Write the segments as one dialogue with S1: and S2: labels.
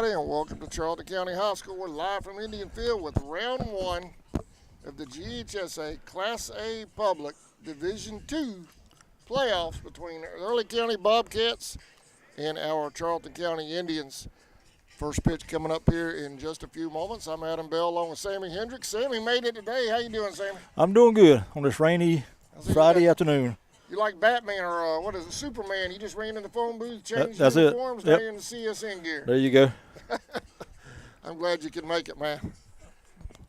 S1: everybody, and welcome to Charlton County High School. We're live from Indian Field with round one of the GHSA Class A Public Division II playoffs between Early County Bobcats and our Charlton County Indians. First pitch coming up here in just a few moments. I'm Adam Bell along with Sammy Hendricks. Sammy made it today. How you doing, Sammy?
S2: I'm doing good on this rainy Friday afternoon.
S1: You like Batman or what is it, Superman? You just ran in the phone booth, changed
S2: That's
S1: uniforms,
S2: it. Yep.
S1: now you're in the CSN gear.
S2: There you go.
S1: I'm glad you could make it, man.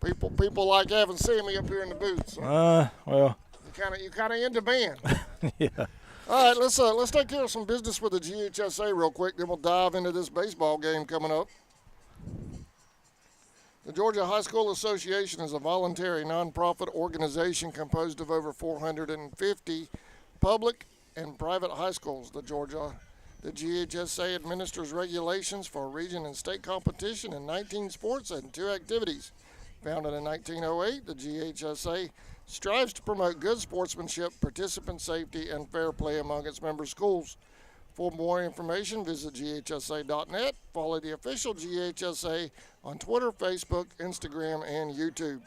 S1: People like having Sammy up here in the booth. So
S2: Well.
S1: You kind of in demand.
S2: Yeah.
S1: All right, let's take care of some business with the GHSA real quick. Then we'll dive into this baseball game coming up. The Georgia High School Association is a voluntary nonprofit organization composed of over 450 public and private high schools. The GHSA administers regulations for region and state competition in 19 sports and 2 activities. Founded in 1908, the GHSA strives to promote good sportsmanship, participant safety, and fair play among its member schools. For more information, visit GHSA.net. Follow the official GHSA on Twitter, Facebook, Instagram, and YouTube.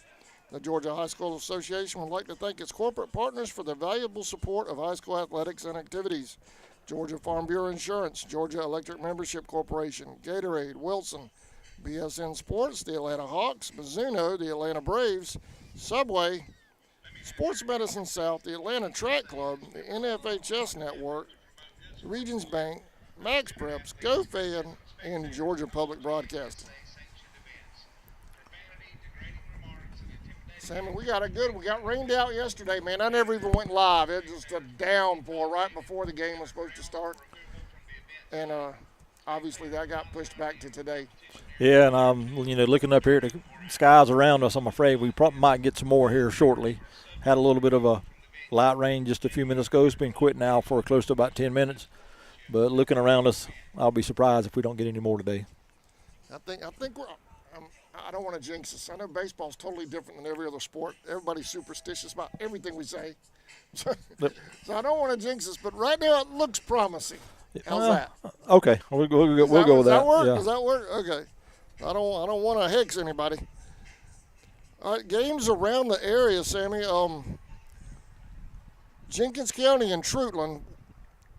S1: The Georgia High School Association would like to thank its corporate partners for their valuable support of high school athletics and activities. Georgia Farm Bureau Insurance, Georgia Electric Membership Corporation, Gatorade, Wilson, BSN Sports, the Atlanta Hawks, Mizuno, the Atlanta Braves, Subway, Sports Medicine South, the Atlanta Track Club, the NFHS Network, Regions Bank, Max Preps, GoFan, and Georgia Public Broadcasting. Sammy, we got rained out yesterday, man. I never even went live. It was just a downpour right before the game was supposed to start. And obviously that got pushed back to today.
S2: Yeah, and looking up here at the skies around us, I'm afraid we probably might get some more here shortly. Had a little bit of a light rain just a few minutes ago. It's been quit now for close to about 10 minutes. But looking around us, I'll be surprised if we don't get any more today.
S1: I think we're I don't want to jinx us. I know baseball's totally different than every other sport. Everybody's superstitious about everything we say. So I don't want to jinx us, but right now it looks promising. How's that?
S2: Okay, we'll go with that.
S1: Does that work?
S2: Yeah.
S1: Does that work? Okay. I don't want to hex anybody. All right, games around the area, Sammy. Jenkins County and Charlton,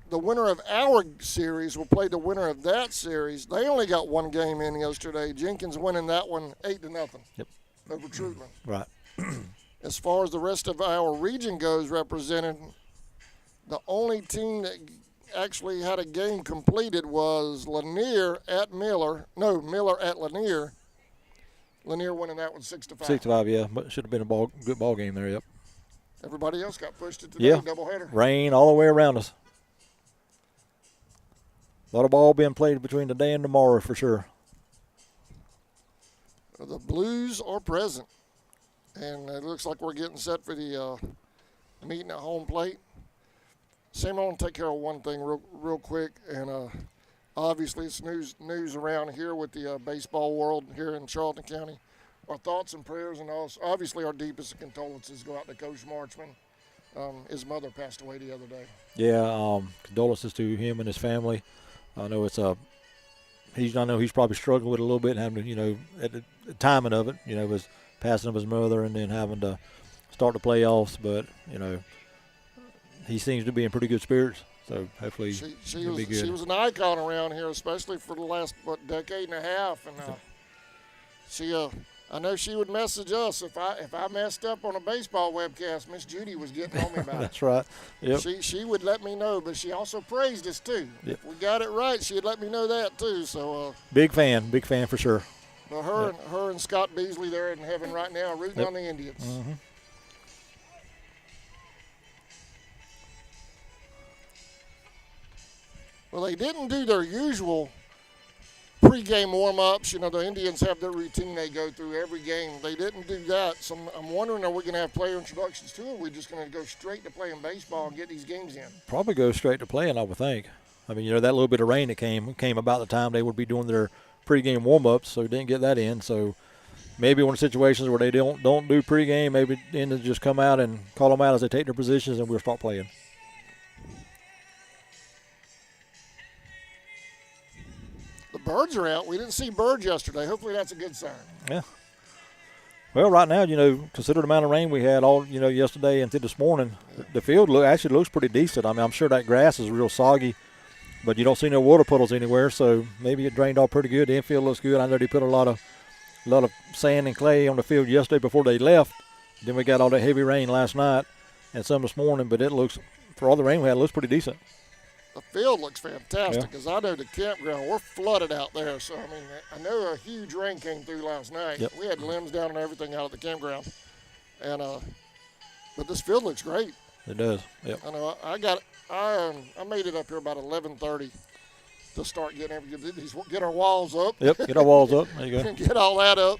S1: the winner of our series will play the winner of that series. They only got one game in yesterday. Jenkins winning that one 8-0.
S2: Yep.
S1: Over Charlton.
S2: Right.
S1: As far as the rest of our region goes represented, the only team that actually had a game completed was Lanier at Miller. No, Miller at Lanier. Lanier winning that one 6-5.
S2: 6-5, yeah. But should have been a good ball game there, yep.
S1: Everybody else got pushed to today,
S2: yeah.
S1: Doubleheader.
S2: Rain all the way around us. A lot of ball being played between today and tomorrow for sure.
S1: The Blues are present. And it looks like we're getting set for the meeting at home plate. Sam, I want to take care of one thing real quick. And obviously it's news around here with the baseball world here in Charlton County. Our thoughts and prayers and also obviously our deepest condolences go out to Coach Marchman. His mother passed away the other day.
S2: Yeah, condolences to him and his family. I know he's probably struggling with it a little bit, having to, at the timing of it, was passing of his mother and then having to start the playoffs. But he seems to be in pretty good spirits, so hopefully he'll be good.
S1: She was an icon around here, especially for the last decade and a half, and I know she would message us if I messed up on a baseball webcast. Miss Judy was getting on me about it.
S2: That's right. Yep.
S1: She would let me know, but she also praised us too.
S2: Yep.
S1: If we got it right, she'd let me know that too. So
S2: big fan for sure.
S1: But her and Scott Beasley, they're in heaven right now, rooting on the Indians.
S2: Mm-hmm.
S1: Well, they didn't do their usual pregame warm-ups. The Indians have their routine they go through every game. They didn't do that. So I'm wondering, are we going to have player introductions too, or are we just going to go straight to playing baseball and get these games in?
S2: Probably go straight to playing, I would think. I mean, that little bit of rain that came about the time they would be doing their pregame warm-ups, so didn't get that in. So maybe one of the situations where they don't do pregame, maybe the Indians just come out and call them out as they take their positions and we'll start playing.
S1: birds are out. We didn't see birds yesterday. Hopefully that's a good sign.
S2: Yeah. Well, right now, consider the amount of rain we had all, yesterday and this morning. The field actually looks pretty decent. I mean, I'm sure that grass is real soggy, but you don't see no water puddles anywhere, so maybe it drained off pretty good. The infield looks good. I know they put a lot of sand and clay on the field yesterday before they left. Then we got all that heavy rain last night and some this morning, but it looks, for all the rain we had, it looks pretty decent.
S1: The field looks fantastic, because I know the campground, we're flooded out there. So, I mean, I know a huge rain came through last night.
S2: Yep.
S1: We had limbs down and everything out at the campground. And but this field looks great.
S2: It does, yep.
S1: I know I made it up here about 11:30 to start get our walls up.
S2: Yep, get our walls up. There you go.
S1: Get all that up.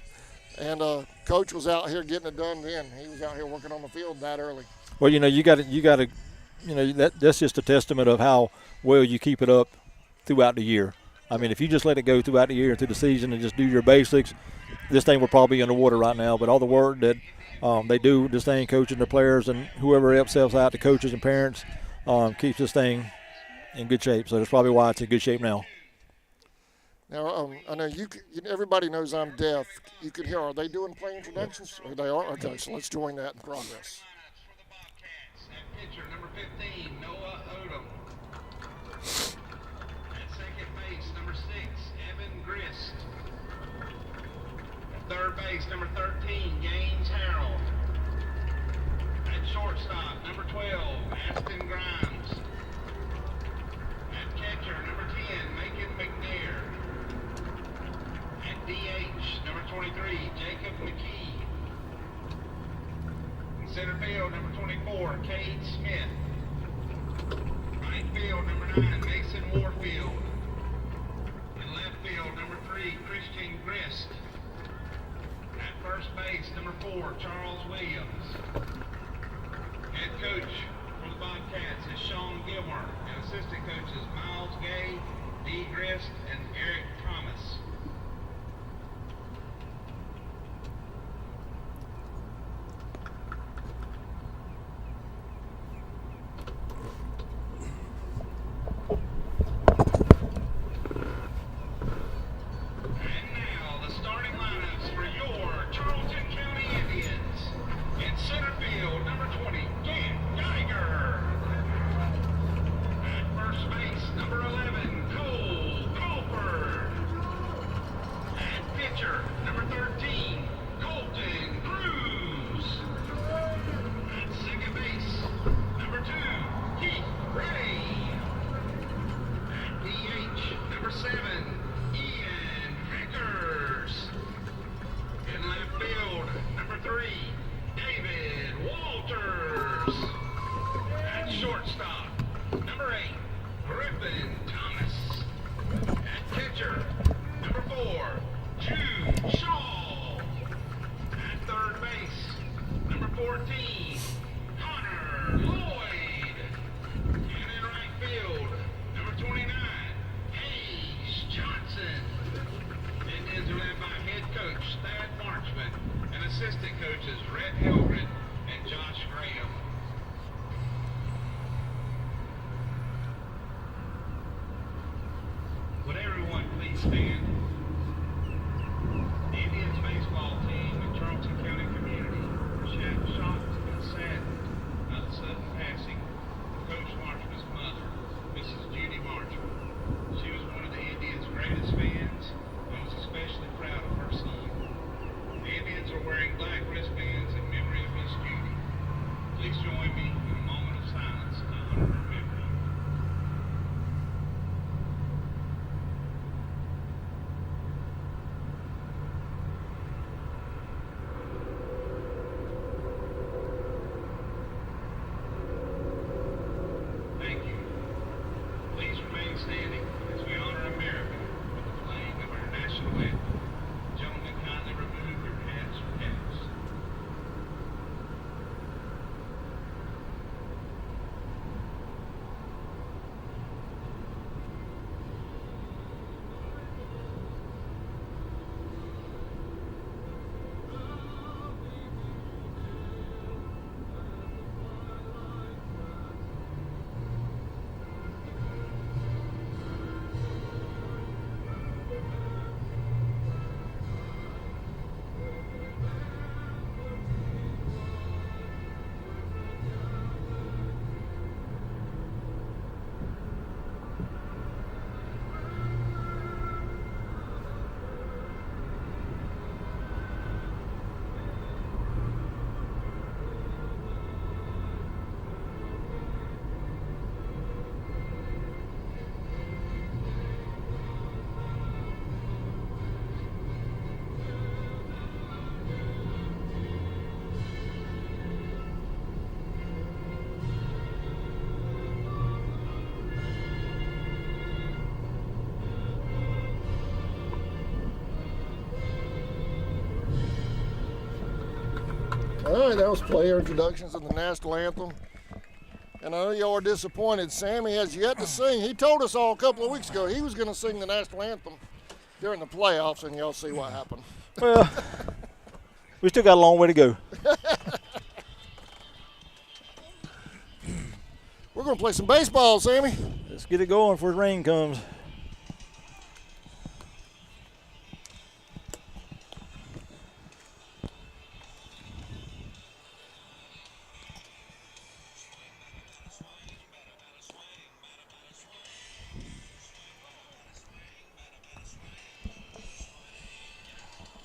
S1: And Coach was out here getting it done then. He was out here working on the field that early.
S2: Well, you got to, that's just a testament of how well you keep it up throughout the year. I mean, if you just let it go throughout the year and through the season and just do your basics, this thing would probably be underwater right now. But all the work that they do, this thing, coaching the players and whoever else helps out, the coaches and parents, keeps this thing in good shape. So that's probably why it's in good shape now.
S1: Now, I know everybody knows I'm deaf. You can hear, are they doing play introductions? Or they are? Okay, so let's join that in progress.
S3: Pitcher number 15, Noah Odom. At second base, number 6, Evan Grist. At third base, number 13, Gaines Harrell. At shortstop, number 12, Aston Grimes. At catcher, number 10, Macon McNair. At DH, number 23, Jacob McKee. Center field, number 24, Cade Smith. Right field, number 9, Mason Warfield. In left field, number 3, Christian Grist. At first base, number 4, Charles Williams. Head coach for the Bobcats is Sean Gilmer, and assistant coaches Miles Gay, Dee Grist, and Eric Thomas. Charlton County Indians. In center field, number 20, Dan Geiger. At first base, number 11, Cole Crawford. At pitcher, number 13, Colton Cruz. At second base, number 2, Keith Ray. At DH, number 7, Ian Vickers. In left field, number 3, David Walters. At shortstop, number 8, Griffin Thomas. At catcher, number 4, Jude Shaw. At third base, number 14, Connor Lloyd. And in right field, number 29, Hayes Johnson. Indians are led by head coach Thad Marchman and assistant coaches Rhett Hilgren and Josh Graham. Would everyone please stand? The Indians baseball team in Charlton County community shot
S1: All right, that was player introductions of the national anthem. And I know y'all are disappointed. Sammy has yet to sing. He told us all a couple of weeks ago he was going to sing the national anthem during the playoffs, and y'all see what happened.
S2: Well, we still got a long way to go.
S1: We're going to play some baseball, Sammy.
S2: Let's get it going before the rain comes.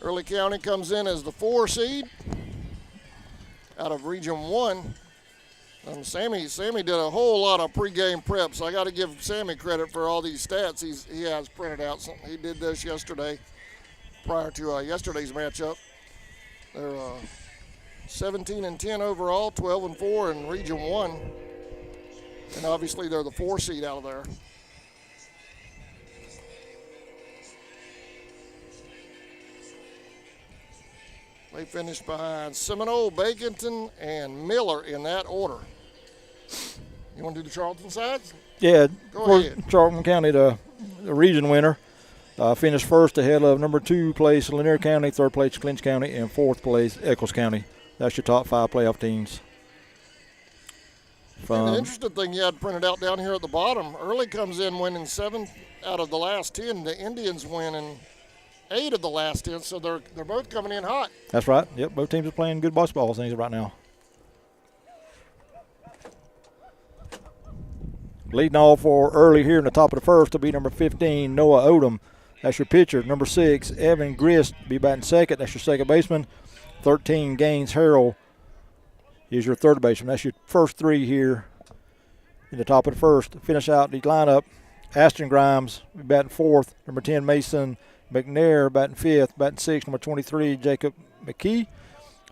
S1: Early County comes in as the 4 seed out of Region 1. Sammy did a whole lot of pregame prep, so I got to give Sammy credit for all these stats he has printed out. He did this yesterday prior to yesterday's matchup. They're 17-10 overall, 12-4 in Region 1. And obviously they're the 4 seed out of there. They finished behind Seminole, Baconton, and Miller in that order. You want to do the Charlton sides?
S2: Yeah,
S1: Go ahead.
S2: Charlton County, the region winner, finished first ahead of number 2 place Lanier County, 3rd place Clinch County, and 4th place Eccles County. That's your top 5 playoff teams.
S1: And the interesting thing you had printed out down here at the bottom, Early comes in winning 7 out of the last 10. The Indians winning 8 of the last 10, so they're both coming in hot.
S2: That's right. Yep, both teams are playing good basketball things right now. Leading off for Early here in the top of the first will be number 15, Noah Odom. That's your pitcher. Number 6, Evan Grist, be batting second. That's your second baseman. 13, Gaines Harrell is your third baseman. That's your first 3 here in the top of the first. Finish out the lineup, Ashton Grimes, be batting fourth. Number 10, Mason McNair, batting fifth. Batting sixth, number 23, Jacob McKee.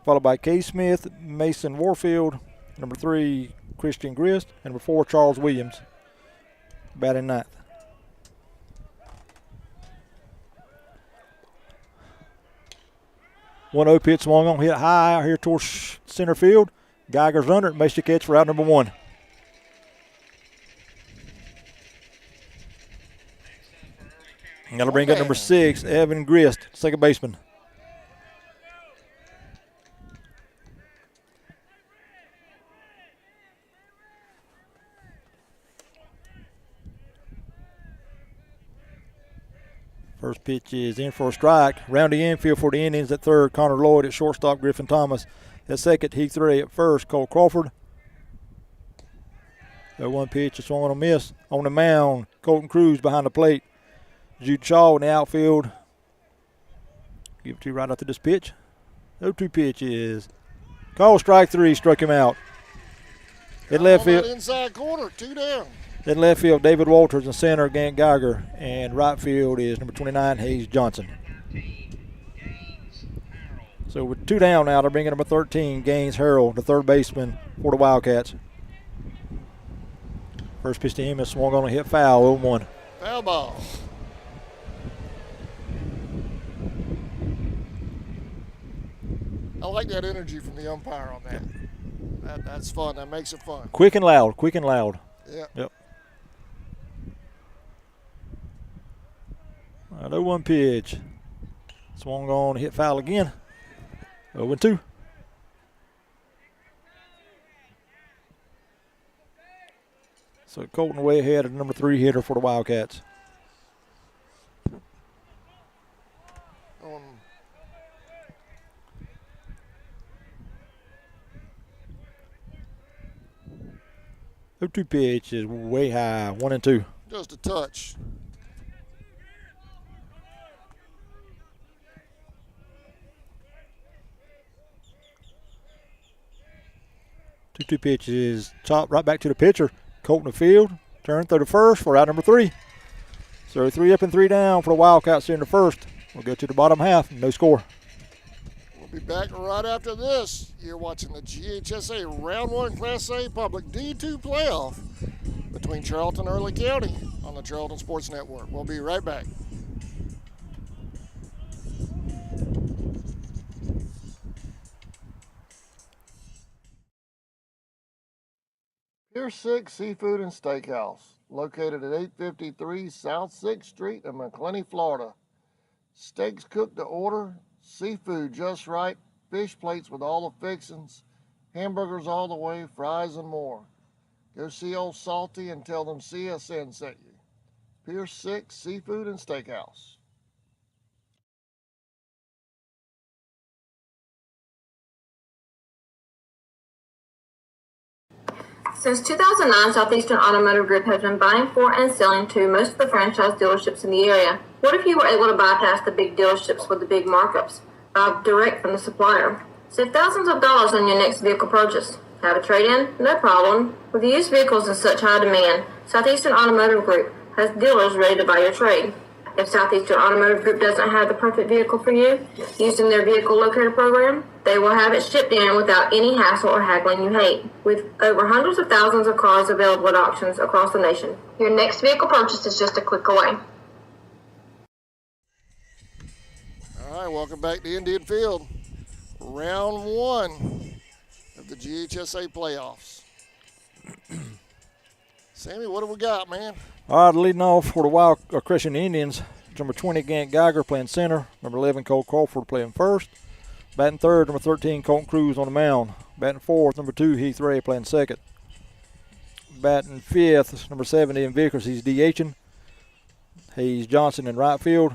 S2: Followed by Kay Smith, Mason Warfield. Number 3, Christian Grist. And number 4, Charles Williams, batting ninth. One 0 pitch swung on, hit high out here towards center field. Geiger's under it, makes the catch for out number 1. Got to bring up number 6, Evan Grist, second baseman. First pitch is in for a strike. Round the infield for the Indians at third, Connor Lloyd. At shortstop, Griffin Thomas. At second, Heath Ray. At first, Cole Crawford. That one pitch is swung on a miss. On the mound, Colton Cruz behind the plate. Jude Shaw in the outfield. Give it to you right after this pitch. 0-2 pitch is called strike 3, struck him out. In left field.
S1: Inside corner, 2 down.
S2: In left field, David Walters, and center, Gant Geiger. And right field is number 29, Hayes Johnson. So with 2 down now, they're bringing number 13, Gaines Harrell, the third baseman for the Wildcats. First pitch to him is swung on a hit foul, 0-1.
S1: Foul ball. I like that energy from the umpire on that. That's fun. That makes it fun.
S2: Quick and loud, quick and loud.
S1: Yeah.
S2: Yep. 0-1 pitch. Swung on, hit foul again. 0-2. So Colton way ahead of the number 3 hitter for the Wildcats. The 2 pitch is way high, 1-2.
S1: Just a touch.
S2: Two pitch is chopped right back to the pitcher. Colton the field, turn through the first for out number 3. So 3 up and 3 down for the Wildcats here in the first. We'll go to the bottom half, no score.
S1: We'll be back right after this. You're watching the GHSA Round 1 Class A Public D2 playoff between Charlton and Early County on the Charlton Sports Network. We'll be right back. Pier 6 Seafood and Steakhouse, located at 853 South 6th Street in McClenny, Florida. Steaks cooked to order, seafood just right, fish plates with all the fixings, hamburgers all the way, fries and more. Go see old Salty and tell them CSN sent you. Pier 6 Seafood and Steakhouse.
S4: Since 2009, Southeastern Automotive Group has been buying for and selling to most of the franchise dealerships in the area. What if you were able to bypass the big dealerships with the big markups? Buy direct from the supplier. Save thousands of dollars on your next vehicle purchase. Have a trade-in? No problem. With used vehicles in such high demand, Southeastern Automotive Group has dealers ready to buy your trade. If Southeastern Automotive Group doesn't have the perfect vehicle for you, using their vehicle locator program, they will have it shipped in without any hassle or haggling you hate. With over hundreds of thousands of cars available at auctions across the nation, your next vehicle purchase is just a click away.
S1: All right, welcome back to Indian Field. Round 1 of the GHSA playoffs. Sammy, what have we got, man?
S2: All right, leading off for the Wild Christian Indians, number 20, Gant Geiger playing center. Number 11, Cole Crawford playing first. Batting third, number 13, Colton Cruz on the mound. Batting fourth, number 2, Heath Ray playing second. Batting fifth, number 70, Ian Vickers, he's DHing. Hayes Johnson in right field.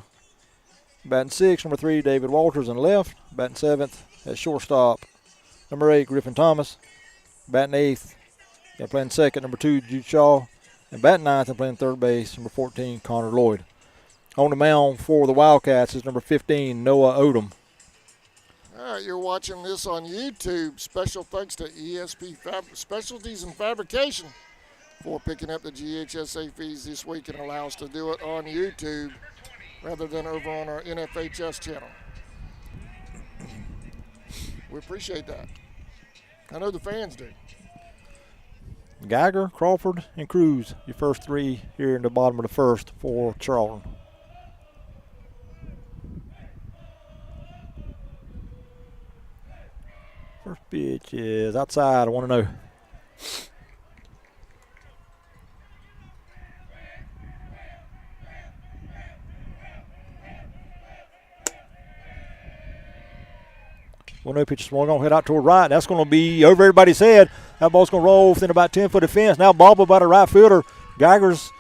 S2: Batting sixth, number 3, David Walters in left. Batting seventh at shortstop, number 8, Griffin Thomas. Batting eighth, and playing second, number 2, Jude Shaw. And batting ninth and playing third base, number 14, Connor Lloyd. On the mound for the Wildcats is number 15, Noah Odom.
S1: All right, you're watching this on YouTube. Special thanks to ESP Specialties and Fabrication for picking up the GHSA fees this week and allow us to do it on YouTube rather than over on our NFHS channel. We appreciate that. I know the fans do.
S2: Geiger, Crawford, and Cruz, your first three here in the bottom of the first for Charlton. First pitch is outside. I want to know. Well, no pitch swung on, head out toward right. That's going to be over everybody's head. That ball's going to roll within about 10 foot of fence. Now bobbled by the right fielder. Geiger's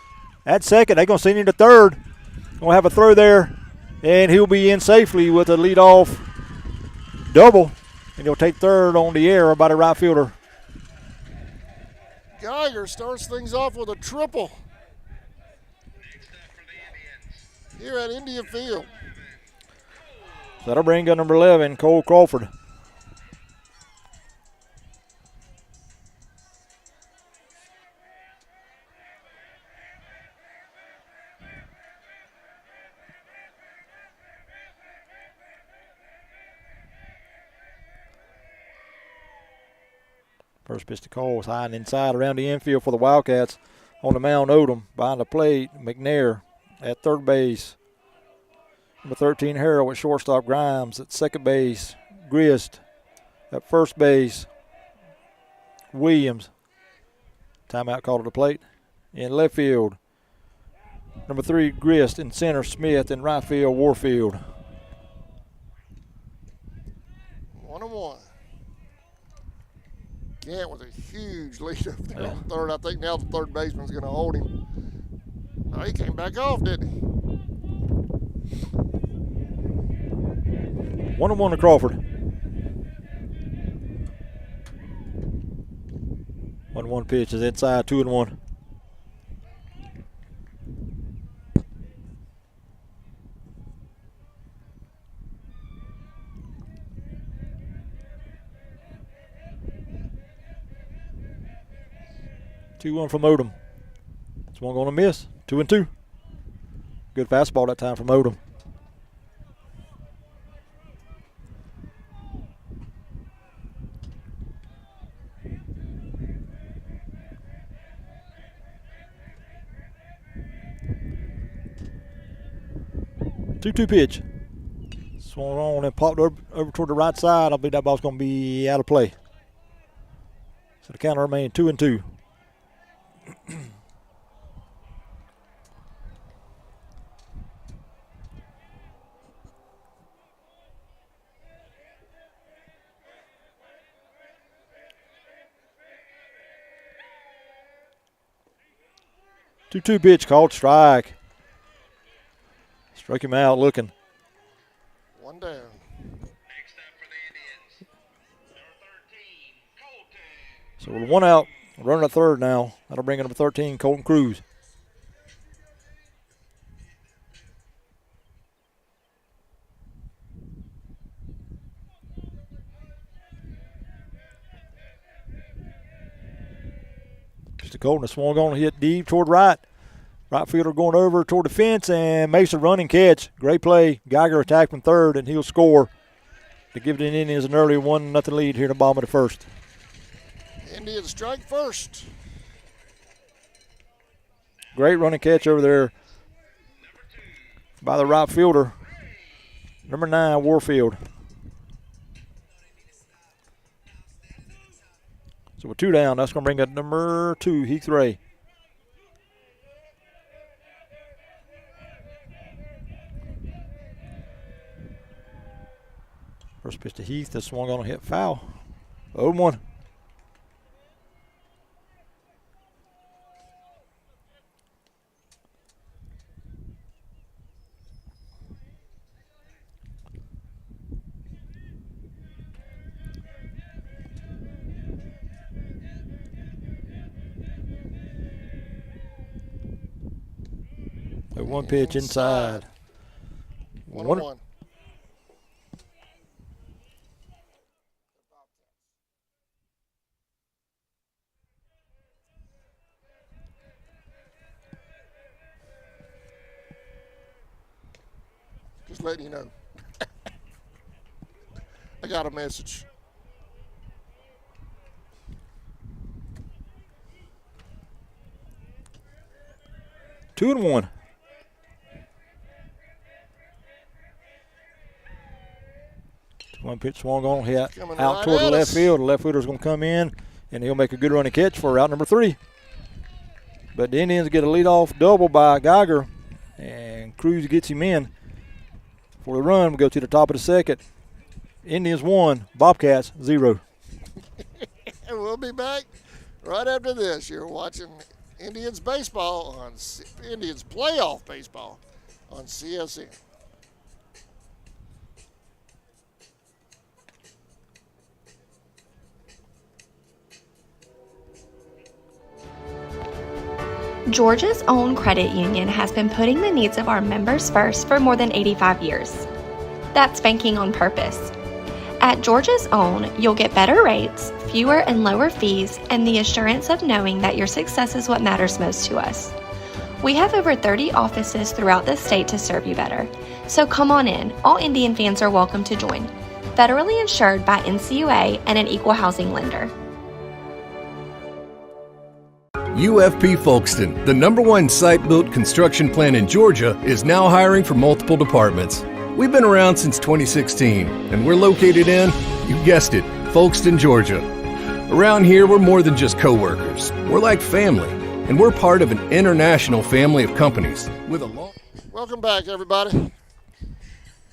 S2: at second. They're going to send him to third. Going to have a throw there, and he'll be in safely with a leadoff double. And he'll take third on the air by the right fielder.
S1: Geiger starts things off with a triple here at Indian Field.
S2: So that'll bring up number 11, Cole Crawford. First pitch to Cole is high and inside around the infield for the Wildcats. On the mound, Odom. Behind the plate, McNair at third base. Number 13, Harrell at shortstop. Grimes at second base. Grist at first base. Williams. Timeout called at the plate. In left field, number 3, Grist. In center, Smith. In right field, Warfield.
S1: 1-1. Gant with a huge lead up there on third. I think now the third baseman's going to hold him. Oh, he came back off, didn't he?
S2: 1-1 to Crawford. 1-1 pitch is inside, 2-1. Two-1 from Odom. This one going to miss. 2-2. Good fastball that time from Odom. Two-two pitch. Swung on and popped over toward the right side. I believe that ball's going to be out of play. So the count remains 2-2. 2-2 pitch called strike. Struck him out looking.
S1: One down.
S3: Next up for the Indians, number 13, Colton.
S2: So with one out, running at third now. That'll bring in number 13, Colton Cruz. Mr. Colton has swung on, hit deep toward right. Right fielder going over toward the fence and makes a running catch. Great play. Geiger attacked from third, and he'll score to give the Indians an early 1-0 lead here in the bottom of the first.
S1: Indians strike first.
S2: Great running catch over there by the right fielder, number 9, Warfield. So with 2 down, that's going to bring up number 2, Heath Ray. First pitch to Heath, this swung on a hit foul. 0-1. One pitch inside.
S1: 1-1. Just letting you know. I got a message.
S2: Two and one. One pitch swung on, hit
S1: Coming
S2: out
S1: right
S2: toward the
S1: at
S2: left
S1: us.
S2: field. The left fielder's going to come in, and he'll make a good running catch for out number 3. But the Indians get a leadoff double by Geiger, and Cruz gets him in for the run. We go to the top of the second. Indians 1, Bobcats 0.
S1: And we'll be back right after this. You're watching Indians baseball on Indians playoff baseball on CSN.
S5: Georgia's own credit union has been putting the needs of our members first for more than 85 years. That's banking on purpose. At Georgia's Own, you'll get better rates, fewer and lower fees, and the assurance of knowing that your success is what matters most to us. We have over 30 offices throughout the state to serve you better. So come on in. All Indian fans are welcome to join. Federally insured by NCUA and an equal housing lender.
S6: UFP Folkston, the #1 site-built construction plant in Georgia, is now hiring for multiple departments. We've been around since 2016, and we're located in, you guessed it, Folkston, Georgia. Around here, we're more than just co-workers. We're like family, and we're part of an international family of companies with a long...
S1: Welcome back, everybody.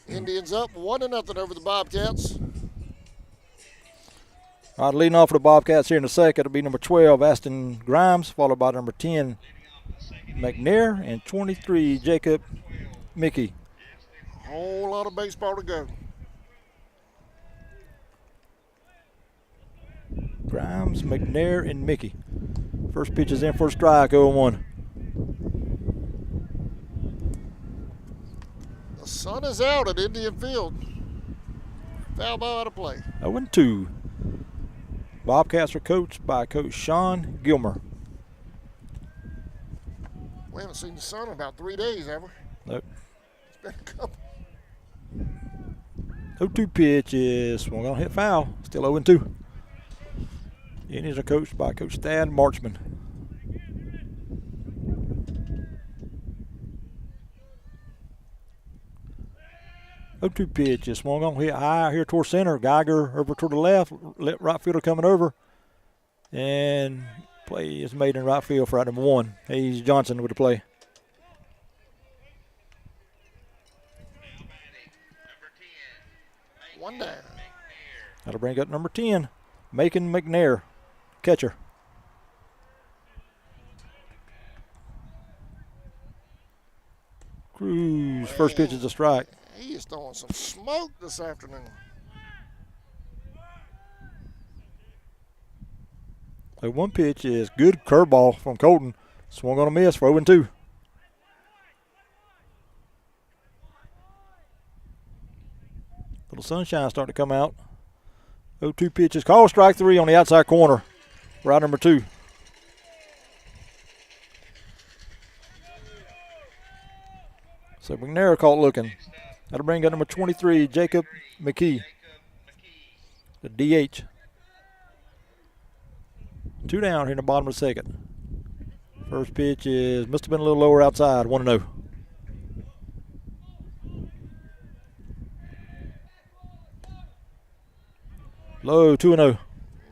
S1: Indians up 1-0 over the Bobcats.
S2: All right, leading off for the Bobcats here in a second, it'll be number 12, Aston Grimes, followed by number 10, McNair, and 23, Jacob Mickey.
S1: Whole lot of baseball to go.
S2: Grimes, McNair, and Mickey. First pitch is in for a strike, 0-1.
S1: The sun is out at Indian Field. Foul ball out of play.
S2: 0-2. Bobcats are coached by Coach Sean Gilmer.
S1: We haven't seen the sun in about 3 days, have we?
S2: Nope.
S1: It's been a couple.
S2: 0-2 pitch is swung on, hit foul. Still 0-2. The Indians are coached by Coach Thad Marchman. Oh-2 pitch is swung on, hit high here toward center. Geiger over toward the left, right fielder coming over, and Play is made in right field for out number 1. Hayes Johnson with the play.
S1: One down.
S2: That'll bring up number 10, Macon McNair, catcher. Cruz, first pitch is a strike.
S1: He is throwing some smoke this afternoon.
S2: The one pitch is good curveball from Colton. Swung on a miss for 0-2. Little sunshine starting to come out. 0-2 pitch is called strike 3 on the outside corner. Route number 2. So McNair caught looking. That'll bring up number 23, Jacob McKee, the DH. 2 down here in the bottom of the second. First pitch must have been a little lower outside, 1-0. Low, 2-0.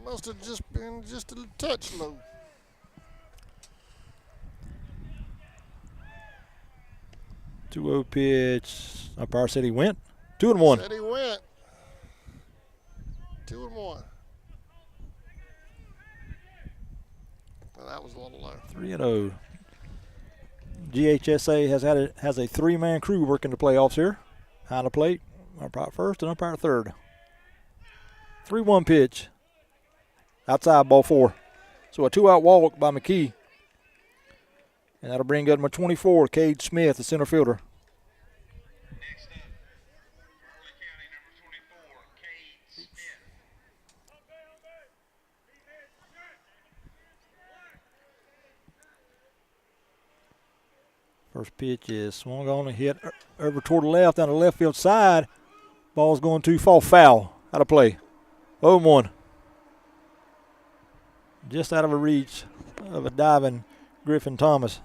S1: Must have just been just a touch low.
S2: Two-0 pitch. Umpire said he went. 2-1.
S1: Said he went. 2-1. Well, that was a little low.
S2: 3-0. GHSA has a 3-man crew working the playoffs here. Behind the plate, umpire first and umpire third. 3-1 pitch. Outside, ball 4. So a 2-out walk by McKee. And that'll bring up number 24, Cade Smith, the center fielder.
S3: Next up, Harley County, number 24, Cade Smith.
S2: First pitch is swung on and hit over toward the left, down the left field side. Ball's going to fall foul. Out of play. 0-1. Just out of a reach of a diving Griffin Thomas.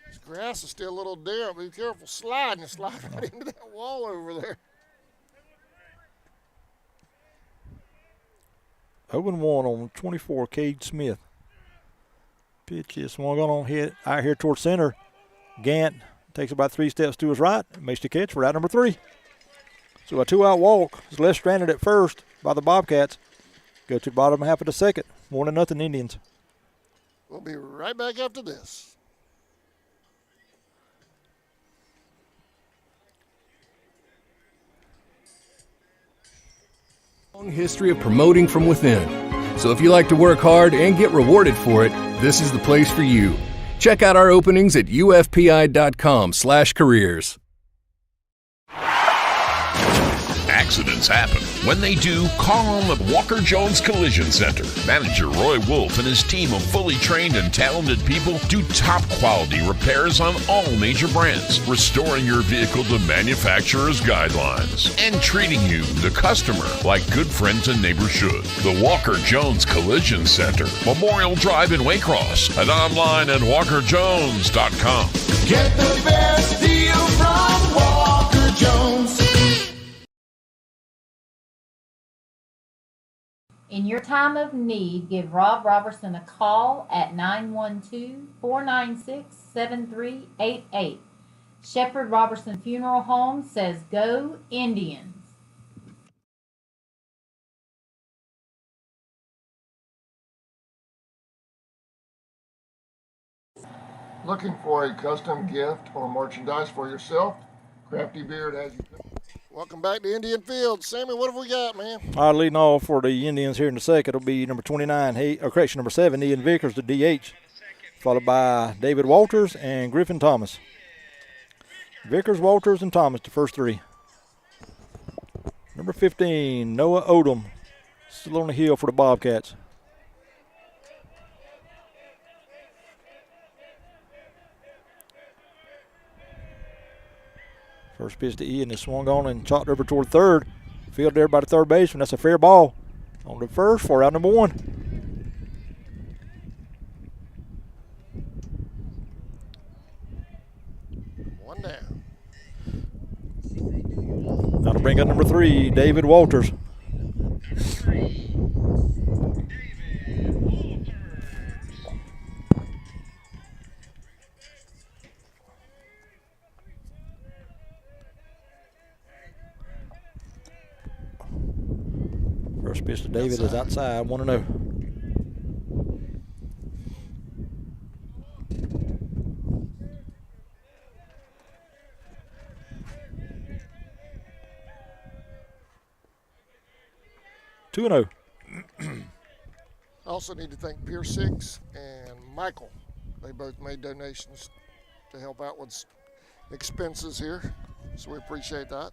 S1: This grass is still a little damp. Be careful sliding. You slide right into that wall over there.
S2: 0-1 on 24, Cade Smith. Pitch is swung on, hit out here towards center. Gant takes about 3 steps to his right, makes the catch for out number 3. So a 2-out walk is left stranded at first by the Bobcats. Go to the bottom half of the second. 1-0 Indians.
S1: We'll be right back after this.
S6: Long history of promoting from within. So if you like to work hard and get rewarded for it, this is the place for you. Check out our openings at ufpi.com/careers.
S7: Accidents happen. When they do, call on the Walker Jones Collision Center. Manager Roy Wolf and his team of fully trained and talented people do top quality repairs on all major brands, restoring your vehicle to manufacturer's guidelines and treating you, the customer, like good friends and neighbors should. The Walker Jones Collision Center, Memorial Drive in Waycross, and online at walkerjones.com.
S8: Get the best deal from Walker Jones.
S9: In your time of need, give Rob Robertson a call at 912-496-7388. Shepherd Robertson Funeral Home says go Indians.
S1: Looking for a custom gift or merchandise for yourself? Crafty Beard has you. Welcome back to Indian Field. Sammy, what have we got, man?
S2: All right, leading off for the Indians here in the second will be number 29, number 7, Ian Vickers, the DH, followed by David Walters and Griffin Thomas. Vickers, Walters, and Thomas, the first 3. Number 15, Noah Odom, still on the hill for the Bobcats. First pitch to Ian is swung on and chopped over toward third. Fielded there by the third baseman. That's a fair ball. On the first for out number 1.
S1: One down.
S2: Now to bring up number 3, David Walters. First pitch to David is outside, 1-0. Two and 0.
S1: I also need to thank Pier 6 and Michael. They both made donations to help out with expenses here, so we appreciate that.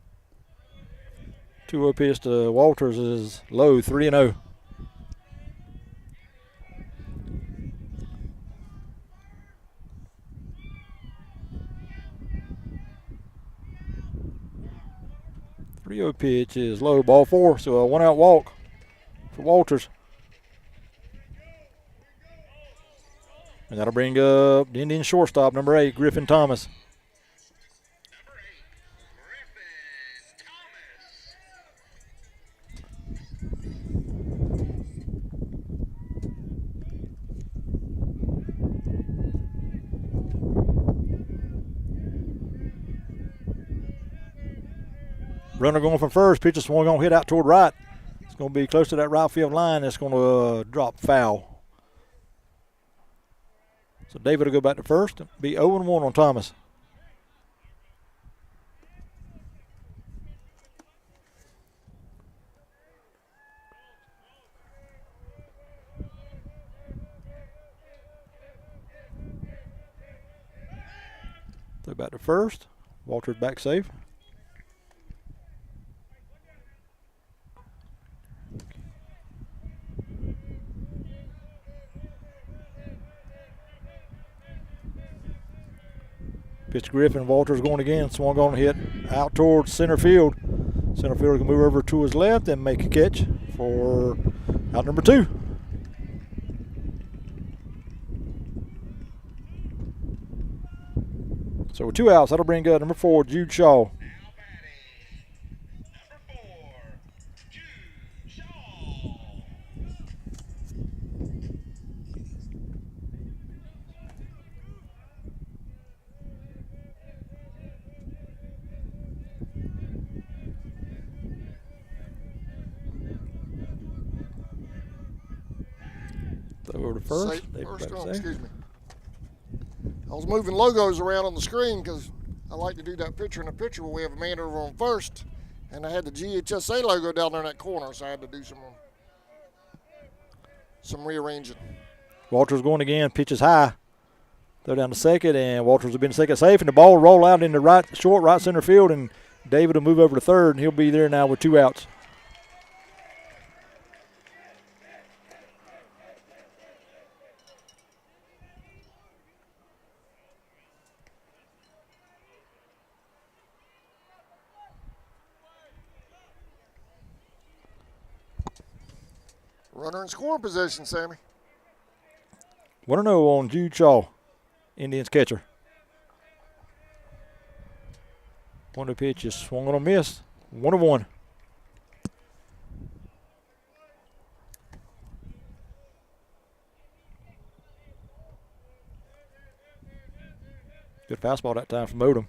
S2: 2-0 pitch to Walters is low, 3-0. Three-0 pitch is low, ball 4, so a 1-out walk for Walters. And that'll bring up the Indian shortstop, number 8, Griffin Thomas. Runner going from first, pitch is swung on, hit out toward right. It's going to be close to that right field line. It's going to drop foul. So David will go back to first. Be 0-1 on Thomas. Throw back to first. Walters back safe. Pitch to Griffin. Walters going again. Swung on, hit out towards center field. Center fielder can move over to his left and make a catch for out number 2. So with 2 outs, that'll bring number 4, Jude Shaw. Over to first.
S1: Excuse me. I was moving logos around on the screen because I like to do that picture-in-a-picture where we have a man over on first, and I had the GHSA logo down there in that corner, so I had to do some rearranging.
S2: Walters going again. Pitches high. Throw down to second, and Walters will be in second safe, and the ball will roll out into right center field, and David will move over to third, and he'll be there now with 2 outs.
S1: Runner in scoring position, Sammy.
S2: 1-0 on Jude Shaw, Indians catcher. 1-2 pitch is swung on a miss. 1-1. Good fastball that time from Odom.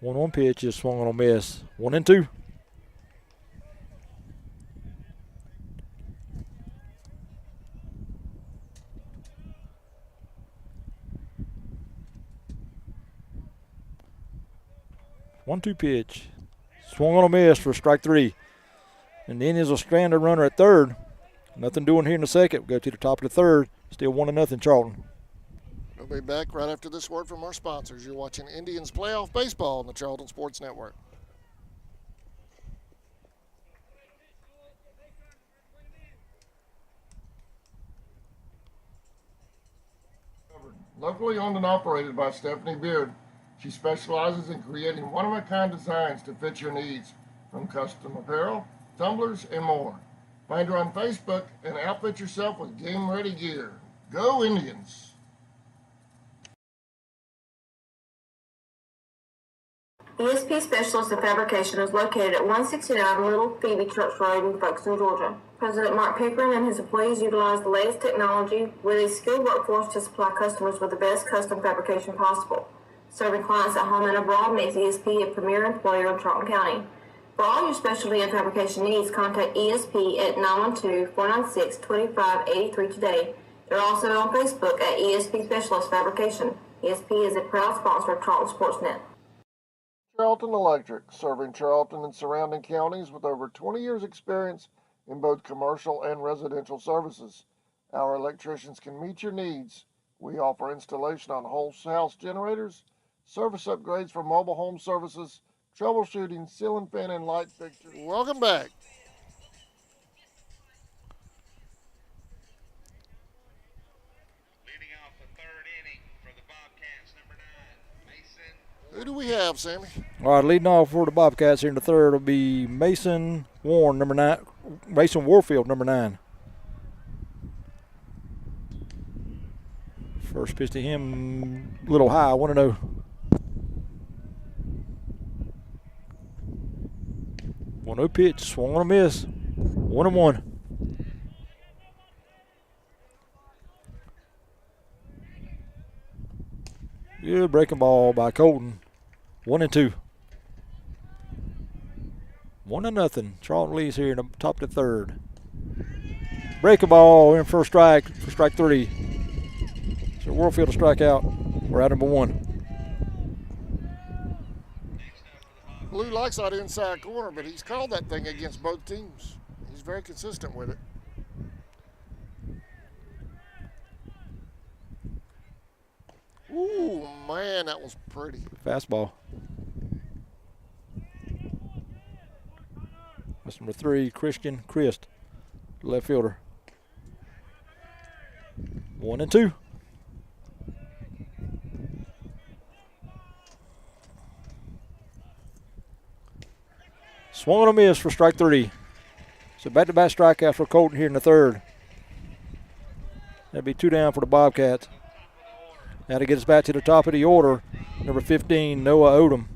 S2: 1-1 pitch is swung on a miss. 1-2. One-two pitch. Swung on a miss for strike 3. And the Indians will strand a runner at third. Nothing doing here in the second. We'll go to the top of the third. Still 1-0 Charlton.
S1: We'll be back right after this word from our sponsors. You're watching Indians Playoff Baseball on the Charlton Sports Network. Locally owned and operated by Stephanie Beard. She specializes in creating one-of-a-kind designs to fit your needs, from custom apparel, tumblers, and more. Find her on Facebook and outfit yourself with game-ready gear. Go Indians!
S4: ESP Specialist in Fabrication is located at 169 Little Phoebe Church Road in Folkestone, Georgia. President Mark Pickering and his employees utilize the latest technology with a skilled workforce to supply customers with the best custom fabrication possible. Serving clients at home and abroad makes ESP a premier employer in Charlton County. For all your specialty and fabrication needs, contact ESP at 912-496-2583 today. They're also on Facebook at ESP Specialist Fabrication. ESP is a proud sponsor of Charlton Sportsnet.
S1: Charlton Electric, serving Charlton and surrounding counties with over 20 years' experience in both commercial and residential services. Our electricians can meet your needs. We offer installation on whole house generators, service upgrades for mobile home services, troubleshooting, ceiling fan and light fixtures. Welcome back.
S3: Leading off the third inning for the Bobcats, number 9, Mason.
S1: Who do we have, Sammy?
S2: All right, leading off for the Bobcats here in the third will be Mason Warren, number 9. Mason Warfield, number 9. First pitch to him, a little high, 1-0. One-oh pitch, swung on a miss. 1-1. Good breaking ball by Colton. 1-2. 1-0. Charlton leads here in the top of the third. Breaking ball in for strike 3. So Warfield will strike out. We're at number 1.
S1: Blue likes that inside corner, but he's called that thing against both teams. He's very consistent with it. Ooh, man, that was pretty.
S2: Fastball. That's number 3, Christian Christ, left fielder. 1-2. Swung on a miss for strike 3. So back-to-back strikeouts for Colton here in the third. That'd be 2 down for the Bobcats. Now to get us back to the top of the order, number 15, Noah Odom.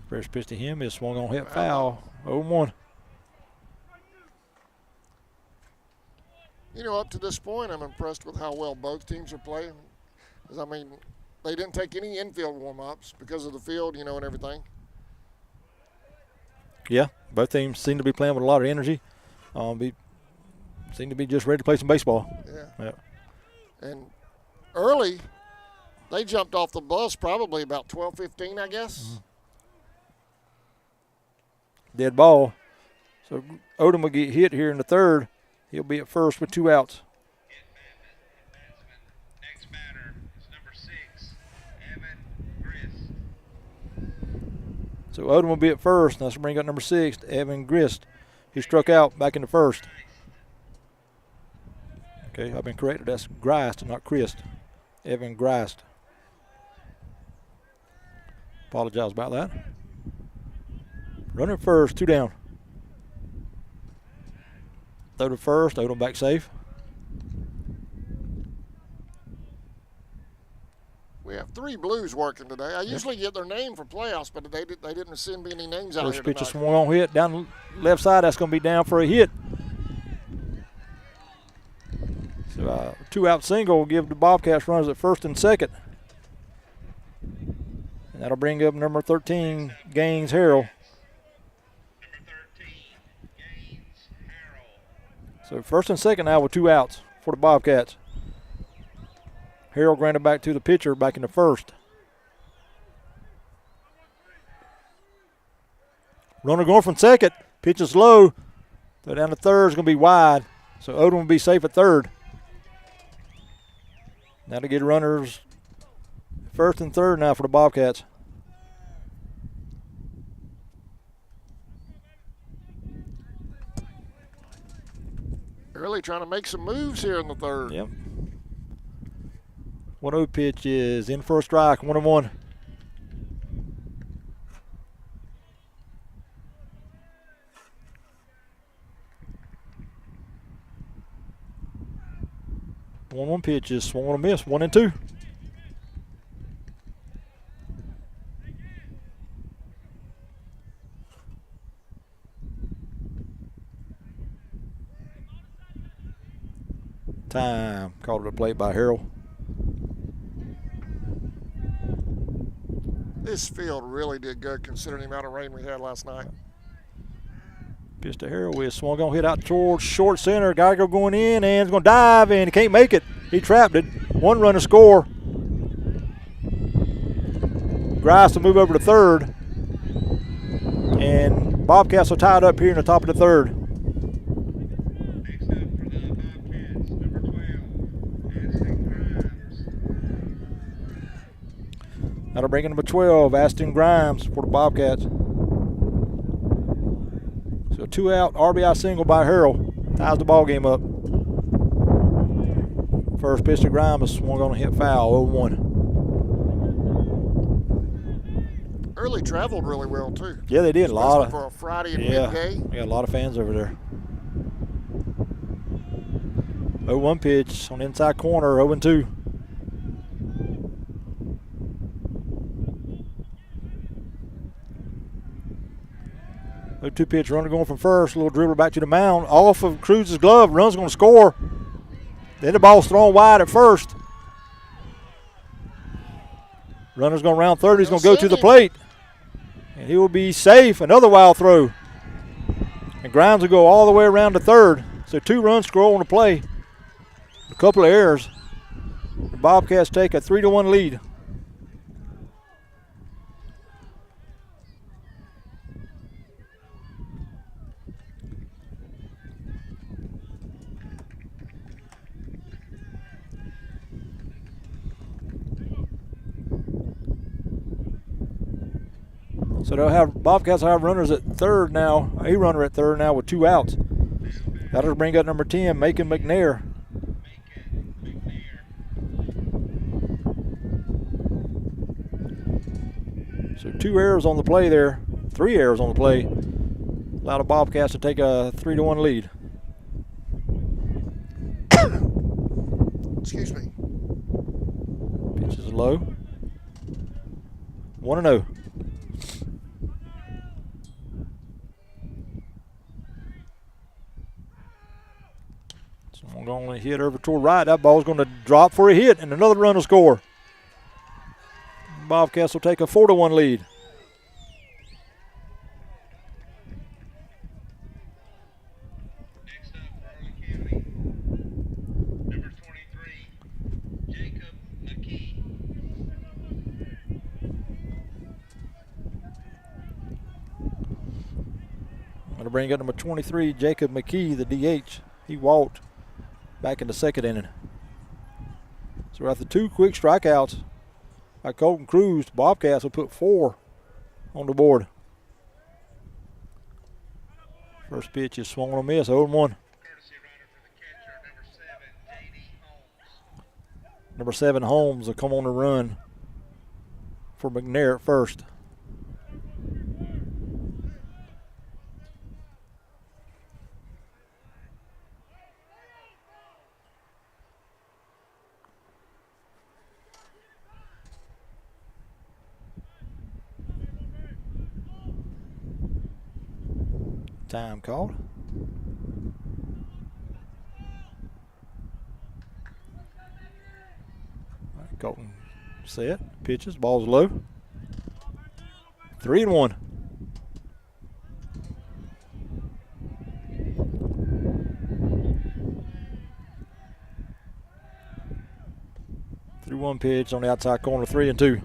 S2: First pitch to him is swung on, hit foul, 0-1.
S1: You know, up to this point, I'm impressed with how well both teams are playing. 'Cause, I mean, they didn't take any infield warm-ups because of the field, you know, and everything.
S2: Yeah, both teams seem to be playing with a lot of energy. Seem to be just ready to play some baseball.
S1: Yeah. And early, they jumped off the bus probably about 12:15, I guess.
S2: Mm-hmm. Dead ball. So Odom will get hit here in the third. He'll be at first with 2 outs.
S3: Next batter is number 6, Evan Grist.
S2: So Odom will be at first. Let's bring up number 6, Evan Grist. He struck out back in the first. Okay, I've been corrected. That's Grist, not Christ. Evan Grist. Apologize about that. Runner at first, 2 down. Throw to first, Odom back safe.
S1: We have 3 Blues working today. I usually get their name for playoffs, but they didn't send me any names out here
S2: First pitch
S1: tonight.
S2: is swung on, hit down the left side. That's going to be down for a hit. So 2-out single will give the Bobcats runners at first and second. And that'll bring up number 13, Gaines Harrell. So first and second now with 2 outs for the Bobcats. Harrell granted back to the pitcher back in the first. Runner going from second. Pitch is low. Throw down to third is going to be wide. So Odom will be safe at third. Now to get runners first and third now for the Bobcats.
S1: Really trying to make some moves here in the third.
S2: Yep. 1-0 pitch is in for a strike, 1-1. 1-1 pitch is swung on a miss. 1-2. Time called at the plate by Harrell.
S1: This field really did good considering the amount of rain we had last night.
S2: Pitch to Harrell with swung on, hit out towards short center. Geiger going in and he's going to dive and he can't make it. He trapped it. 1 run to score. Grice will move over to third. And Bobcats will tie it up here in the top of the third.
S3: Next up for the Bobcats, number 12, Aston Grimes.
S2: That'll bring in number 12, Aston Grimes for the Bobcats. So 2 out, RBI single by Harrell. Ties the ball game up. First pitch to Grimes, swung on a hit foul, 0-1.
S1: Early traveled really well too.
S2: Yeah, they did. A lot of,
S1: for a Friday and
S2: yeah,
S1: midday.
S2: we got a lot of fans over there. 0-1 pitch on the inside corner, 0-2. Oh, 2 pitch, runner going from first, a little dribbler back to the mound, off of Cruz's glove, run's going to score. Then the ball's thrown wide at first. Runner's going to round third, he's going to go to the plate. And he will be safe, another wild throw. And Grimes will go all the way around to third. So 2 runs score on the play. A couple of errors. The Bobcats take a 3-1 lead. So they'll have Bobcats will have runners at third now, a runner at third now with 2 outs. That'll bring up number 10, Macon McNair. So 2 errors on the play there, 3 errors on the play. Allow the Bobcats to take a 3-1 lead.
S1: Excuse me.
S2: Pitch is low. 1-0. I'm going to hit over toward right. That ball's going to drop for a hit, and another run will score. Bobcats will take a 4-1 lead.
S3: Next up for Arlen County, number 23, Jacob McKee.
S2: I'm going to bring up number 23, Jacob McKee, the DH. He walked back in the second inning. So after 2 quick strikeouts by Colton Cruz, the Bobcats will put 4 on the board. First pitch is swung on a miss, 0-1.
S3: Courtesy runner for the catcher, number 7, J.D. Holmes.
S2: Number 7, Holmes, will come on the run for McNair at first. Time called. Colton set, pitches, ball's low. 3-1. One pitch on the outside corner, 3-2.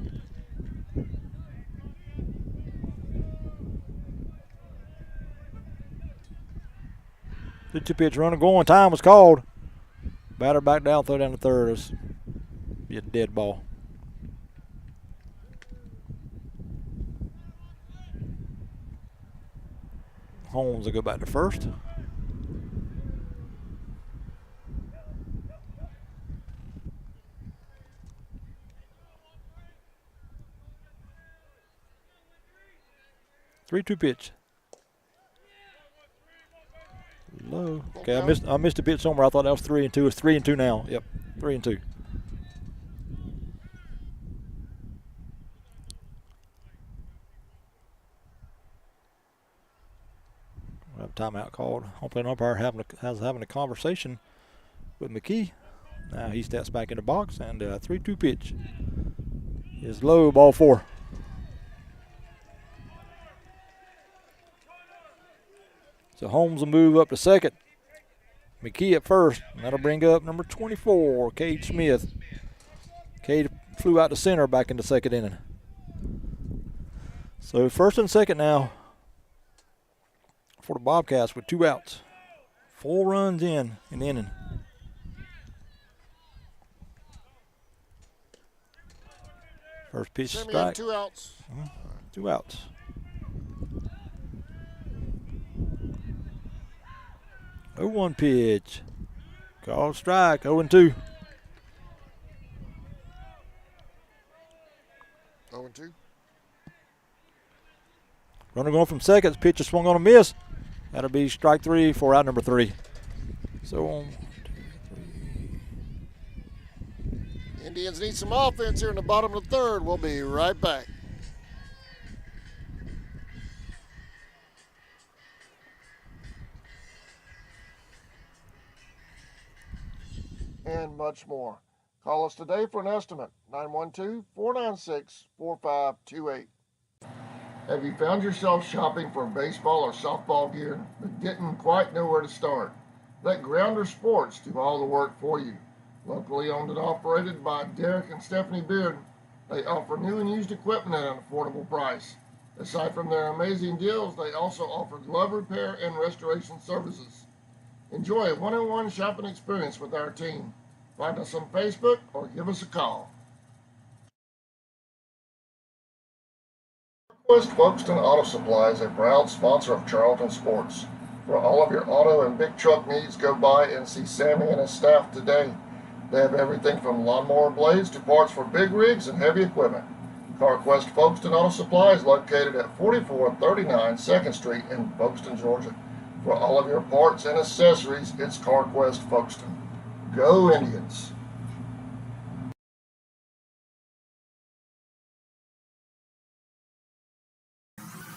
S2: The 2-pitch runner going. Time was called. Batter back down, throw down to third. It's be a dead ball. Holmes will go back to first. Three-two pitch. Low. Okay, I missed a pitch somewhere. I thought that was 3-2. It's 3-2 now. Yep. 3-2. We'll have a timeout called. Hopefully an umpire having a conversation with McKee. Now he steps back in the box, and 3-2 pitch is low, ball 4. So Holmes will move up to second. McKee at first, and that'll bring up number 24, Cade Smith. Cade flew out to center back in the second inning. So first and second now for the Bobcats with 2 outs. 4 runs in the inning. First pitch strike.
S1: 2 outs.
S2: 2 outs. Oh, 1 pitch. Called strike. 0-2.
S1: 0-2.
S2: Runner going from second. Pitch is swung on a miss. That'll be strike 3 for out number 3. So 1, 2, 3.
S1: Indians need some offense here in the bottom of the third. We'll be right back. And much more. Call us today for an estimate. 912-496-4528. Have you found yourself shopping for baseball or softball gear but didn't quite know where to start? Let Grounder Sports do all the work for you. Locally owned and operated by Derek and Stephanie Beard, they offer new and used equipment at an affordable price. Aside from their amazing deals, they also offer glove repair and restoration services. Enjoy a one-on-one shopping experience with our team. Find us on Facebook or give us a call. West Folkestone Auto Supply is a proud sponsor of Charlton Sports. For all of your auto and big truck needs, go by and see Sammy and his staff today. They have everything from lawnmower blades to parts for big rigs and heavy equipment. CarQuest Folkestone Auto Supply is located at 4439 2nd Street in Folkestone, Georgia. For all of your parts and accessories, it's CarQuest Folkestone. Go Indians!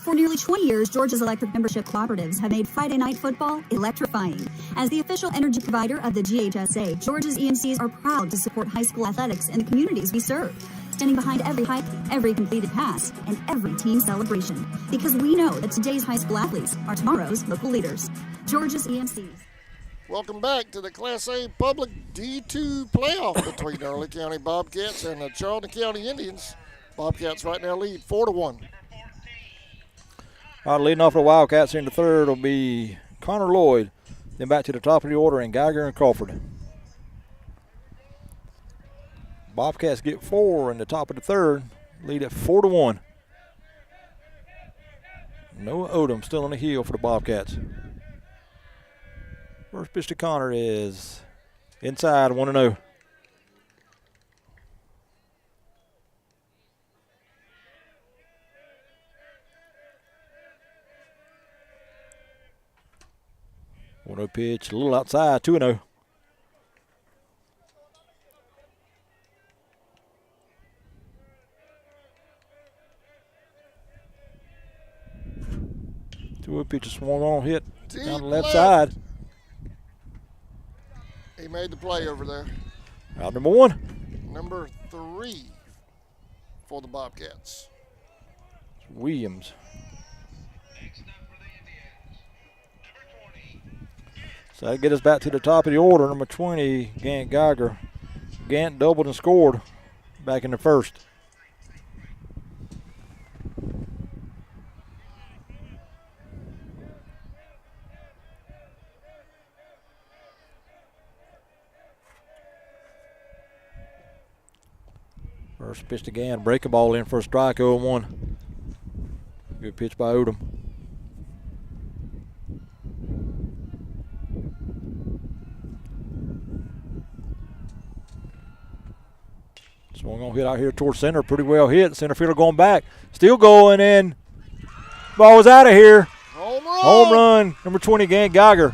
S10: For nearly 20 years, Georgia's electric membership cooperatives have made Friday night football electrifying. As the official energy provider of the GHSA, Georgia's EMCs are proud to support high school athletics in the communities we serve, standing behind every hike, every completed pass, and every team celebration. Because we know that today's high school athletes are tomorrow's local leaders. Georgia's EMCs.
S1: Welcome back to the Class A Public D2 playoff between the Early County Bobcats and the Charlton County Indians. Bobcats right now lead 4-1.
S2: All right, leading off the Wildcats here in the third will be Connor Lloyd. Then back to the top of the order in Geiger and Crawford. Bobcats get 4 in the top of the third, lead at 4-1. Noah Odom still on the heel for the Bobcats. First pitch to Connor is inside, 1-0. One-0 pitch, a little outside, 2-0. Two-0 pitch, swung on, hit down the left side.
S1: He made the play over there.
S2: Out number 1.
S1: Number 3 for the Bobcats.
S2: Williams. So that get us back to the top of the order. Number 20, Gant Geiger. Gant doubled and scored back in the first. First pitch to Gant, break a ball in for a strike, 0-1. Good pitch by Odom. Swung on hit out here towards center, pretty well hit. Center fielder going back, still going, and ball was out of here.
S1: Home run.
S2: Home run, number 20, Gant Geiger.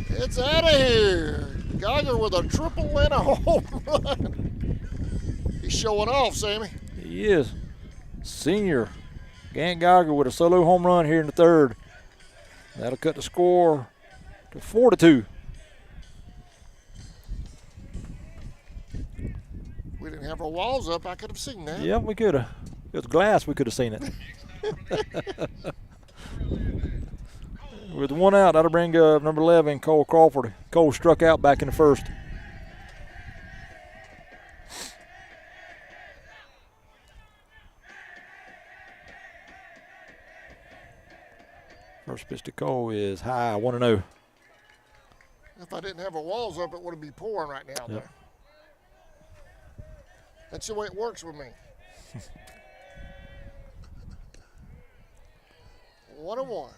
S1: It's out of here. Geiger with a triple and a home run. He's showing off, Sammy.
S2: He is. Senior Gant Geiger with a solo home run here in the third. That'll cut the score to 4-2.
S1: We didn't have our walls up. I could have seen that.
S2: Yep, we could have. If it was glass, we could have seen it. With one out, that'll bring up number 11, Cole Crawford. Cole struck out back in the first. First pitch to Cole is high, 1-0.
S1: If I didn't have our walls up, it would be pouring right now.
S2: Yep.
S1: That's the way it works with me. 1-1.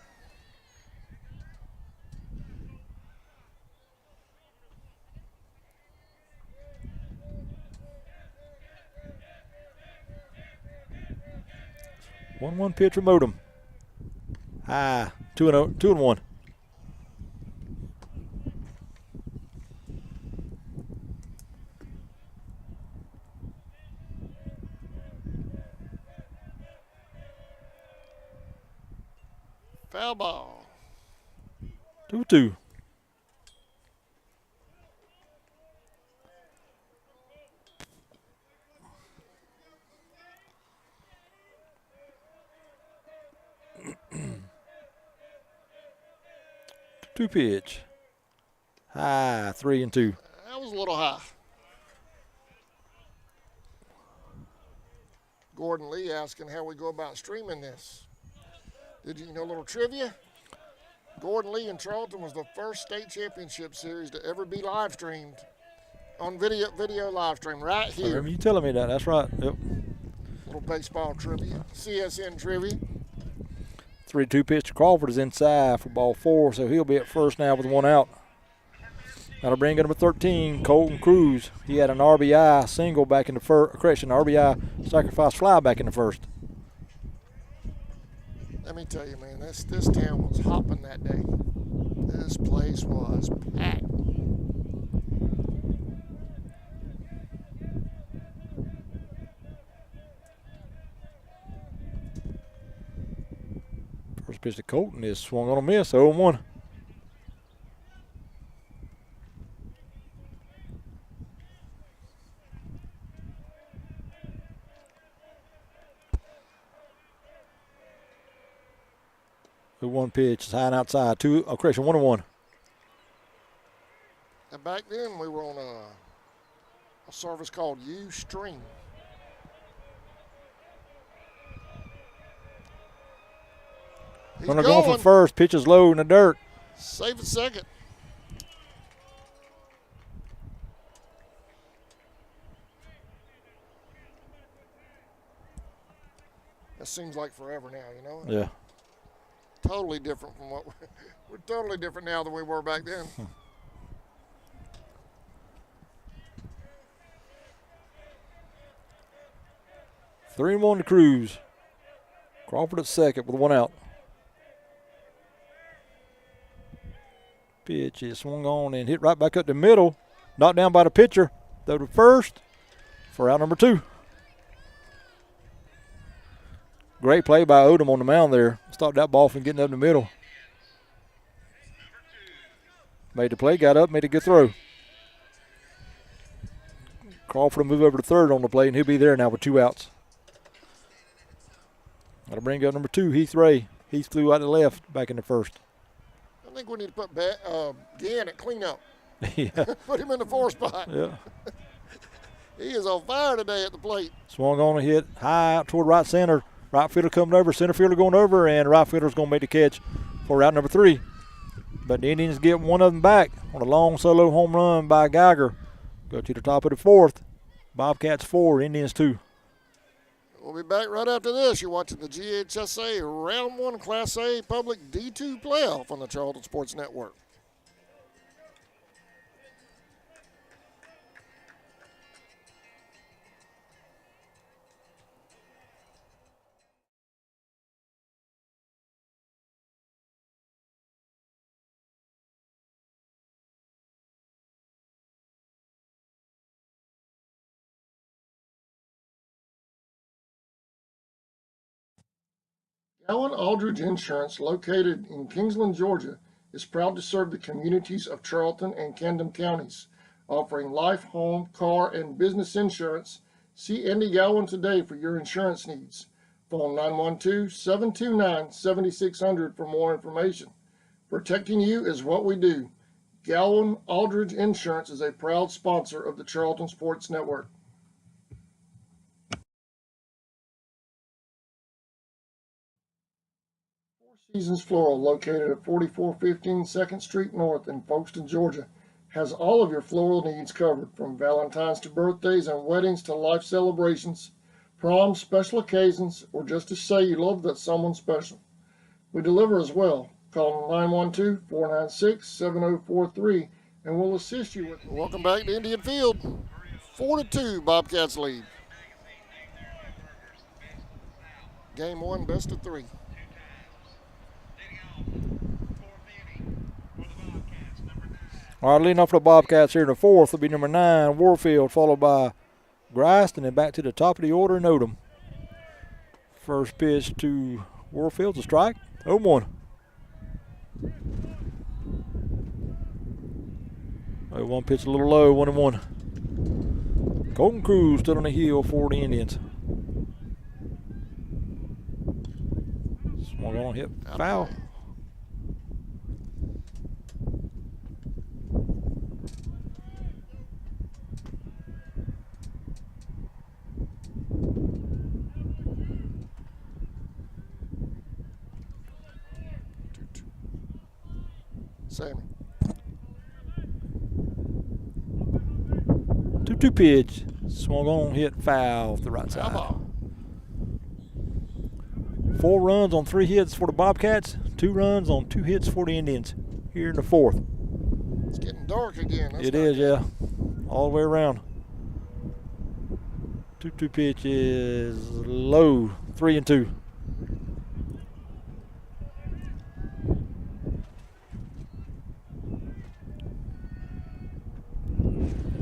S2: One pitch from Odom. High, 2-1.
S1: Foul ball.
S2: 2-2. Two pitch. High, 3-2.
S1: That was a little high. Gordon Lee asking how we go about streaming this. Did you know a little trivia? Gordon Lee in Charlton was the first state championship series to ever be live streamed on video live stream right
S2: I
S1: here.
S2: remember you telling me that. That's right. Yep.
S1: Little baseball trivia, CSN trivia.
S2: 3-2 pitch to Crawford is inside for ball 4, so he'll be at first now with one out. That'll bring in number 13, Colton Cruz. He had an RBI single back in the first, RBI sacrifice fly back in the first.
S1: Let me tell you, man, this town was hopping that day. This place was packed.
S2: First pitch to Colton is swung on a miss, 0-1. The one pitch is high and outside. 1-1.
S1: And back then, we were on a service called Ustream. He's
S2: Runner going for first. Pitch is low in the dirt.
S1: Save it second. That seems like forever now, you know?
S2: Yeah.
S1: Totally different from what we're totally different now than we were back then.
S2: 3-1 to Cruz. Crawford at second with one out. Pitch is swung on and hit right back up the middle. Knocked down by the pitcher. Throw to first for out number 2. Great play by Odom on the mound there. Stopped that ball from getting up the middle. Made the play, got up, made a good throw. Crawford will move over to third on the play, and he'll be there now with 2 outs. That'll bring up number 2, Heath Ray. Heath flew out to left back in the first.
S1: I think we need to put Gann at cleanup.
S2: Yeah.
S1: Put him in the 4 spot.
S2: Yeah.
S1: He is on fire today at the plate.
S2: Swung on a hit high out toward right center. Right fielder coming over, center fielder going over, and right fielder's going to make the catch for out number 3. But the Indians get one of them back on a long solo home run by Geiger. Go to the top of the 4th. Bobcats 4, Indians 2.
S1: We'll be back right after this. You're watching the GHSA Round 1 Class A Public D2 Playoff on the Charlton Sports Network. Allen Aldridge Insurance, located in Kingsland, Georgia, is proud to serve the communities of Charlton and Camden counties, offering life, home, car, and business insurance. See Andy Gowan today for your insurance needs. Phone 912-729-7600 for more information. Protecting you is what we do. Gowan Aldridge Insurance is a proud sponsor of the Charlton Sports Network. Four Seasons Floral, located at 4415 2nd Street North in Folkestone, Georgia, has all of your floral needs covered, from Valentine's to birthdays and weddings to life celebrations, proms, special occasions, or just to say you love that someone special. We deliver as well. Call 912-496-7043 and we'll assist you with. Welcome back to Indian Field. 4-2, Bobcats lead. Game 1, best of 3.
S2: All right, leading off for the Bobcats here in the fourth will be number 9, Warfield, followed by Grice, and then back to the top of the order in Odom. First pitch to Warfield's a strike, 0-1. 0-1 pitch a little low, 1-1. Colton Cruz still on the hill for the Indians. Swung on, hit foul.
S1: Sammy.
S2: 2-2 pitch. Swung on, hit foul off the right side. 4 runs on 3 hits for the Bobcats. 2 runs on 2 hits for the Indians here in the fourth.
S1: It's getting dark again.
S2: It is, yeah. All the way around. 2-2 pitch is low. 3-2.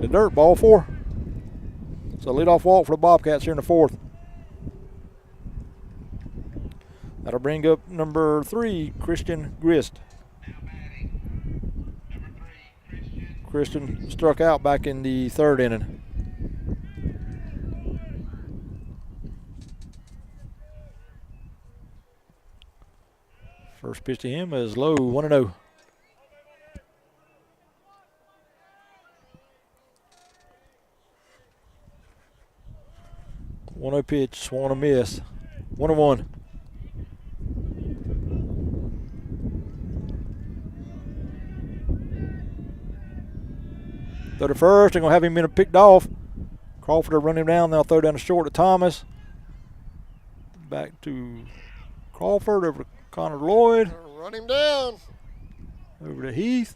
S2: The dirt, ball 4. So leadoff walk for the Bobcats here in the fourth. That'll bring up number 3, Christian Grist. Christian struck out back in the 3rd inning. First pitch to him is low, 1-0. One-oh pitch, swung a miss. 1-1. Throw to first, they're going to have him in a picked off. Crawford will run him down. They'll throw down the short to Thomas. Back to Crawford, over to Connor Lloyd.
S1: Run him down.
S2: Over to Heath.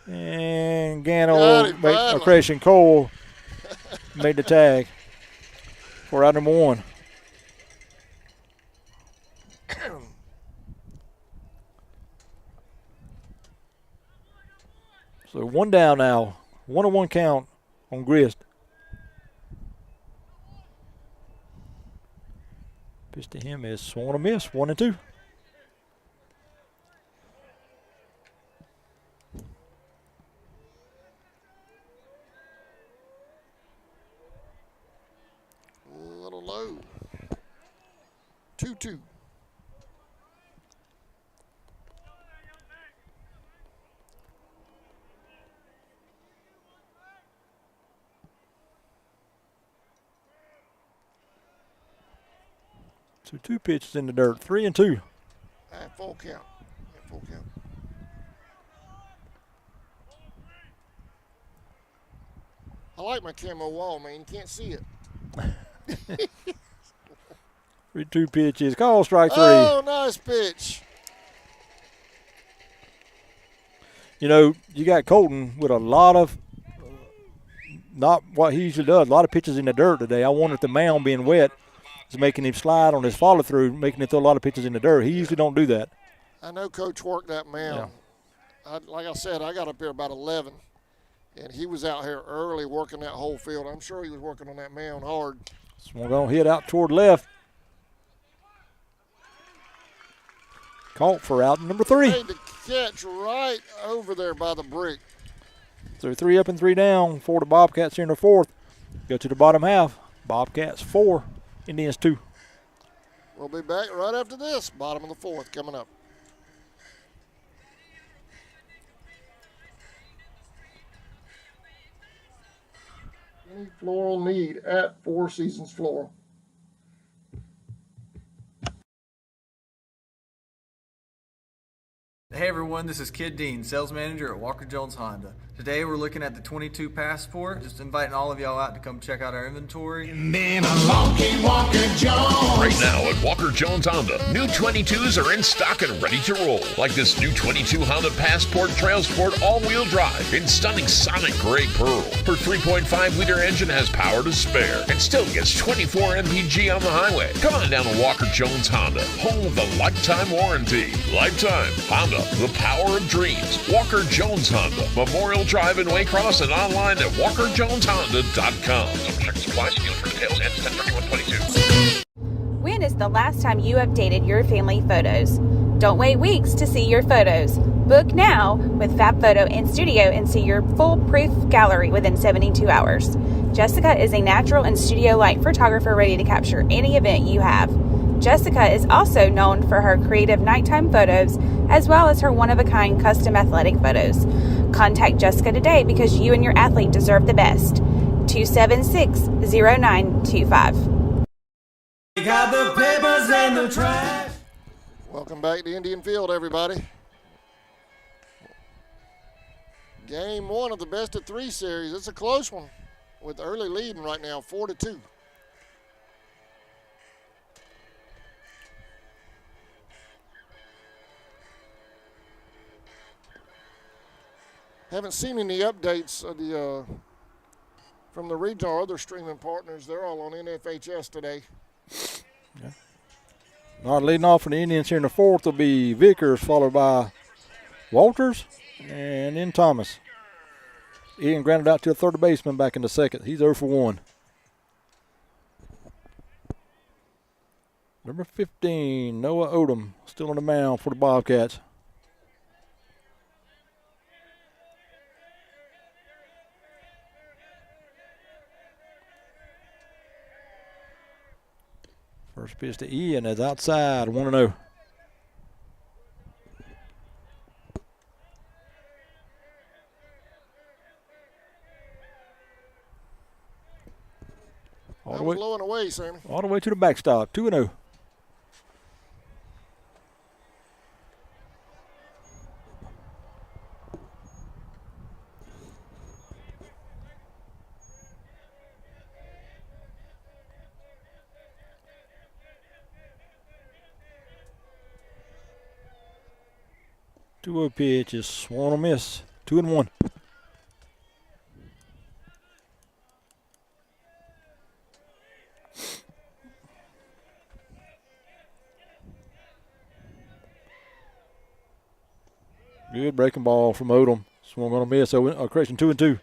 S2: And Gano, Christian Cole made the tag for out number 1. So 1 down now. 1-1 count on Grist. Pitch to him is swung a miss. 1-2.
S1: A little low. 2-2.
S2: So 2 pitches in the dirt. 3-2.
S1: Full count. Full count. I like my camo wall, man. You can't see it.
S2: 3-2 pitches. Call strike 3.
S1: Oh, nice pitch.
S2: You know, you got Colton with a lot of, not what he usually does, a lot of pitches in the dirt today. I wonder if the mound being wet is making him slide on his follow through, making him throw a lot of pitches in the dirt. He usually don't do that.
S1: I know Coach worked that mound. Yeah. Like I said, I got up here about 11, and he was out here early working that whole field. I'm sure he was working on that mound hard.
S2: So we're going to hit out toward left. Caught for out number 3.
S1: Made the catch right over there by the brick.
S2: So 3 up and 3 down for the Bobcats here in the 4th. Go to the bottom half. Bobcats 4, Indians 2.
S1: We'll be back right after this. Bottom of the 4th coming up. Any floral need at Four Seasons Floral.
S11: Hey everyone, this is Kid Dean, sales manager at Walker Jones Honda. Today we're looking at the 22 Passport. Just inviting all of y'all out to come check out our inventory.
S8: And then along came Walker Jones.
S7: Right now at Walker Jones Honda, new 22s are in stock and ready to roll. Like this new 22 Honda Passport Trail Sport all-wheel drive in stunning sonic gray pearl. Her 3.5-liter engine has power to spare and still gets 24 mpg on the highway. Come on down to Walker Jones Honda, home of the lifetime warranty. Lifetime Honda, the power of dreams. Walker Jones Honda, Memorial Drive in Waycross, and online at walkerjoneshonda.com. Check supplies and deal for details. Ends 10/31/22.
S12: When is the last time you updated your family photos? Don't wait weeks to see your photos. Book now with FabPhoto in studio and see your foolproof gallery within 72 hours. Jessica is a natural and studio-like photographer ready to capture any event you have. Jessica is also known for her creative nighttime photos as well as her one-of-a-kind custom athletic photos. Contact Jessica today because you and your athlete deserve the best. 276-0925.
S8: Got the papers and the trash.
S1: Welcome back to Indian Field, everybody. Game 1 of the best of 3 series. It's a close one with early leading right now, 4-2. Haven't seen any updates of the from the regional or other streaming partners. They're all on NFHS today.
S2: Yeah. All right, leading off for the Indians here in the 4th will be Vickers, followed by Walters, and then Thomas. Ian grounded out to the third baseman back in the 2nd. He's 0 for 1. Number 15, Noah Odom, still on the mound for the Bobcats. First pitch to Ian is outside, 1-0. All the way,
S1: blowing away, Sammy.
S2: All the way to the backstop, 2-0. Two-0 pitch is swung and miss. 2-1. Good breaking ball from Odom. Swung on a miss. So, correction, 2-2.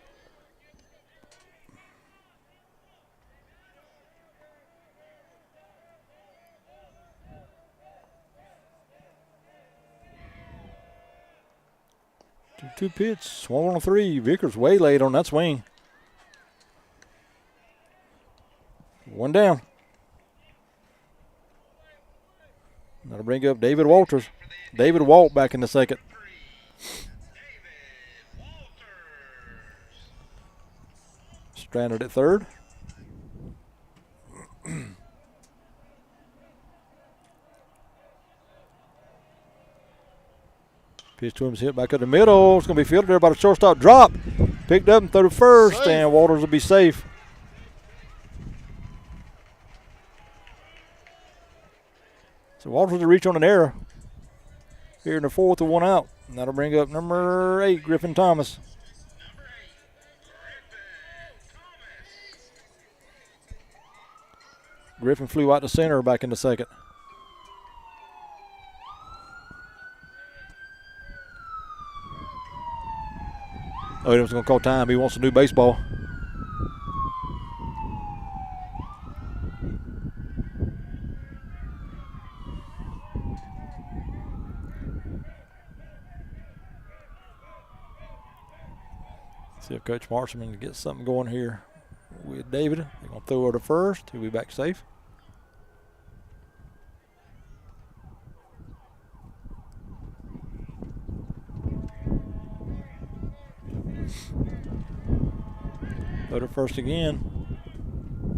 S2: Two pitch, swung on a 3. Vickers way late on that swing. 1 down. That'll bring up David Walters. David Walt back in the 2nd. Stranded at 3rd. Pitch to him is hit back up the middle. It's going to be fielded there by the shortstop. Drop. Picked up and throw to first,
S1: Safe.
S2: And Walters will be safe. So Walters will reach on an error here in the 4th with 1 out. And that'll bring up number 8, Griffin Thomas. Griffin flew out to center back in the 2nd. Odom's going to call time. He wants a new baseball. See if Coach Marshman can get something going here with David. They're going to throw her to first. He'll be back safe. Throw to first again.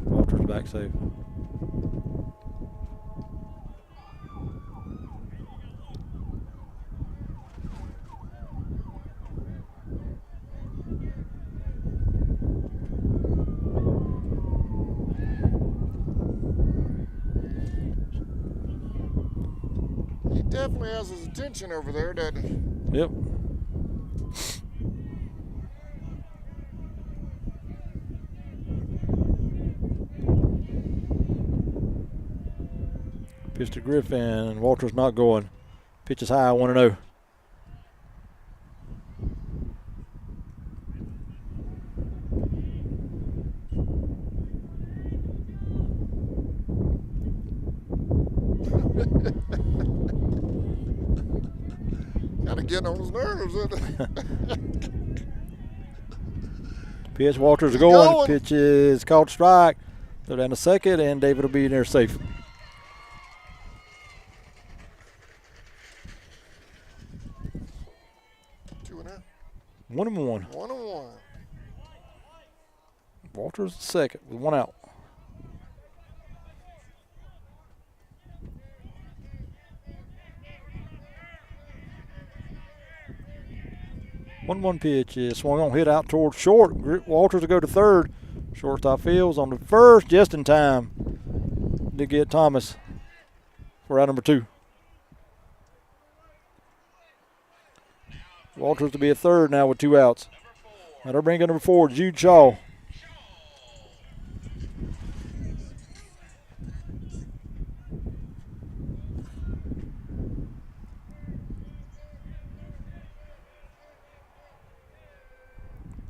S2: Walters back safe.
S1: He definitely has his attention over there, doesn't he?
S2: Yep. Pitch to Griffin. Walters not going. Pitch is high, 1-0.
S1: Kind of getting on his nerves, isn't it?
S2: Pitch, Walters
S1: He's
S2: going.
S1: going.
S2: Pitch is called strike. Throw down to second, and David will be in there safe.
S1: Two and out.
S2: 1-1.
S1: 1-1.
S2: Walters second with 1 out. One pitch is swung on, hit out towards short. Walters will go to third. Shortstop Fields on the first, just in time to get Thomas for out number 2. Walters to be at third now with 2 outs. Now they're bringing number 4, Jude Shaw.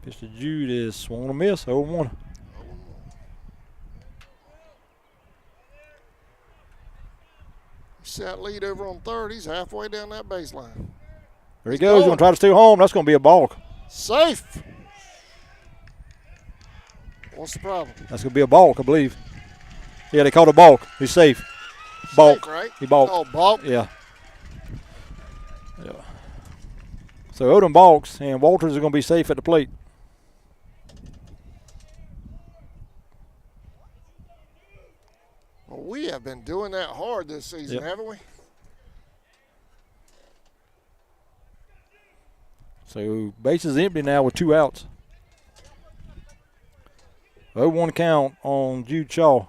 S2: Pitch to Jude is swung on a miss, 0-1.
S1: Set lead over on third. He's halfway down that baseline.
S2: There he goes. He's going to try to steal home. That's going to be a balk.
S1: Safe. What's the problem?
S2: That's going to be a balk, I believe. Yeah, they called a balk. He's safe. Balk.
S1: Safe, right?
S2: He balked.
S1: Oh, balk.
S2: Yeah. So Odom balks, and Walters is going to be safe at the plate.
S1: Well, we have been doing that hard this season,
S2: Yep.
S1: haven't we?
S2: So base is empty now with 2 outs. 0-1 count on Jude Shaw.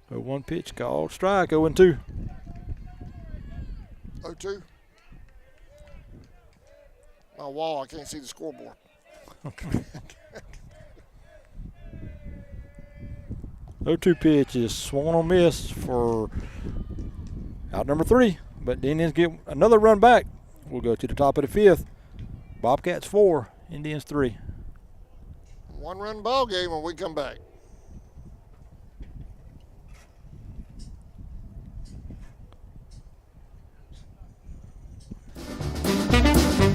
S2: One pitch called strike, 0-2.
S1: 0-2. My wall, I can't see the scoreboard.
S2: 0-2 pitch is swung on miss for out number 3. But the Indians get another run back. We'll go to the top of the 5th. Bobcats 4, Indians 3.
S1: 1-run ball game when we come back.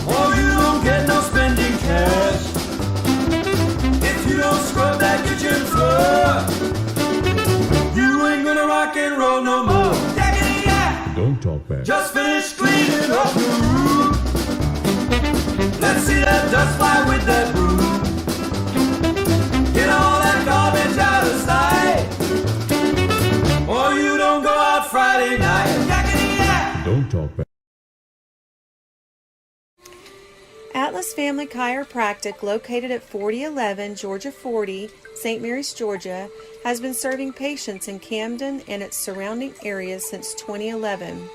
S8: Oh, you don't get no spending cash if you don't scrub that kitchen floor. You ain't gonna rock and roll no more. Yakety-yak.
S13: Don't talk back.
S8: Just finished cleaning up the room. Let's see that dust fly with that broom. Get all that garbage out of sight. Or you don't go out Friday night. Yakety-yak.
S13: Don't talk back.
S14: Atlas Family Chiropractic, located at 4011 Georgia 40, St. Mary's, Georgia, has been serving patients in Camden and its surrounding areas since 2011.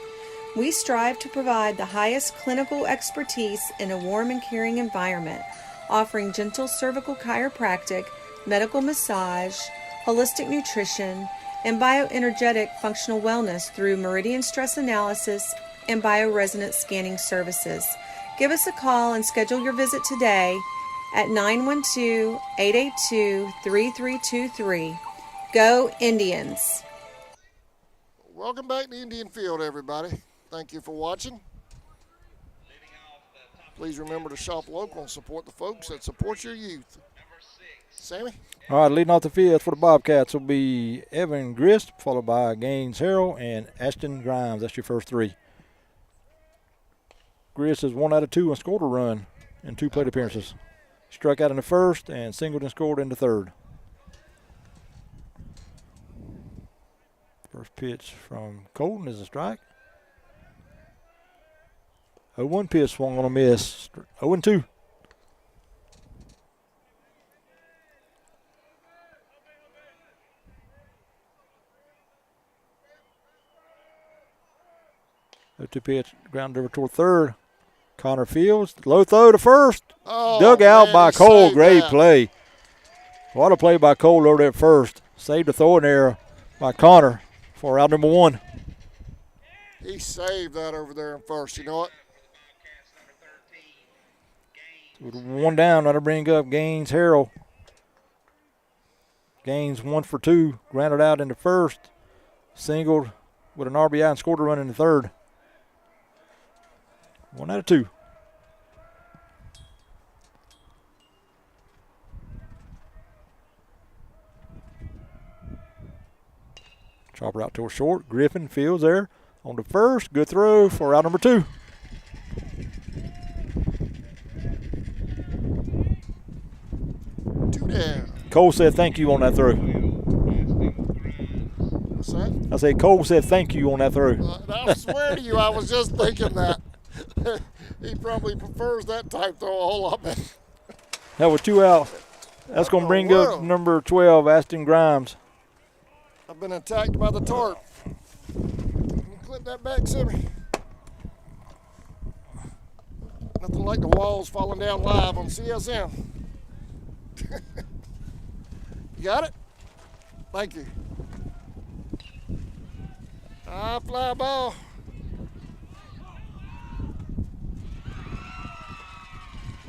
S14: We strive to provide the highest clinical expertise in a warm and caring environment, offering gentle cervical chiropractic, medical massage, holistic nutrition, and bioenergetic functional wellness through meridian stress analysis and bioresonance scanning services. Give us a call and schedule your visit today at 912-882-3323. Go Indians!
S1: Welcome back to Indian Field, everybody. Thank you for watching. Please remember to shop local and support the folks that support your youth. Sammy?
S2: All right, leading off the fifth for the Bobcats will be Evan Grist, followed by Gaines Harrell and Ashton Grimes. That's your first three. Grist is 1 out of 2 and scored a run in 2 plate appearances. Struck out in the first and singled and scored in the third. First pitch from Colton is a strike. 0-1 pitch swung on a miss. 0-2. To pitch, ground over toward third. Connor Fields, low throw to first. Dug out
S1: man,
S2: by Cole. Great
S1: that.
S2: play. What a play by Cole over there at first. Saved a throwing error by Connor for out number 1.
S1: He saved that over there in first. You know what?
S2: With 1 down, that'll bring up Gaines Harrell. Gaines 1 for 2, grounded out in the first, singled with an RBI and scored a run in the third. 1 out of 2. Chopper out toward short. Griffin Fields there on the first. Good throw for out number 2. Cole said thank you on that throw.
S1: What's that?
S2: I said Cole said thank you on that throw.
S1: I swear to you, I was just thinking that. He probably prefers that type throw a whole lot better.
S2: That was 2 out. That's going to bring up number 12, Ashton Grimes.
S1: I've been attacked by the tarp. Clip that back, Sammy. Nothing like the walls falling down live on CSM. You got it? Thank you. High fly ball.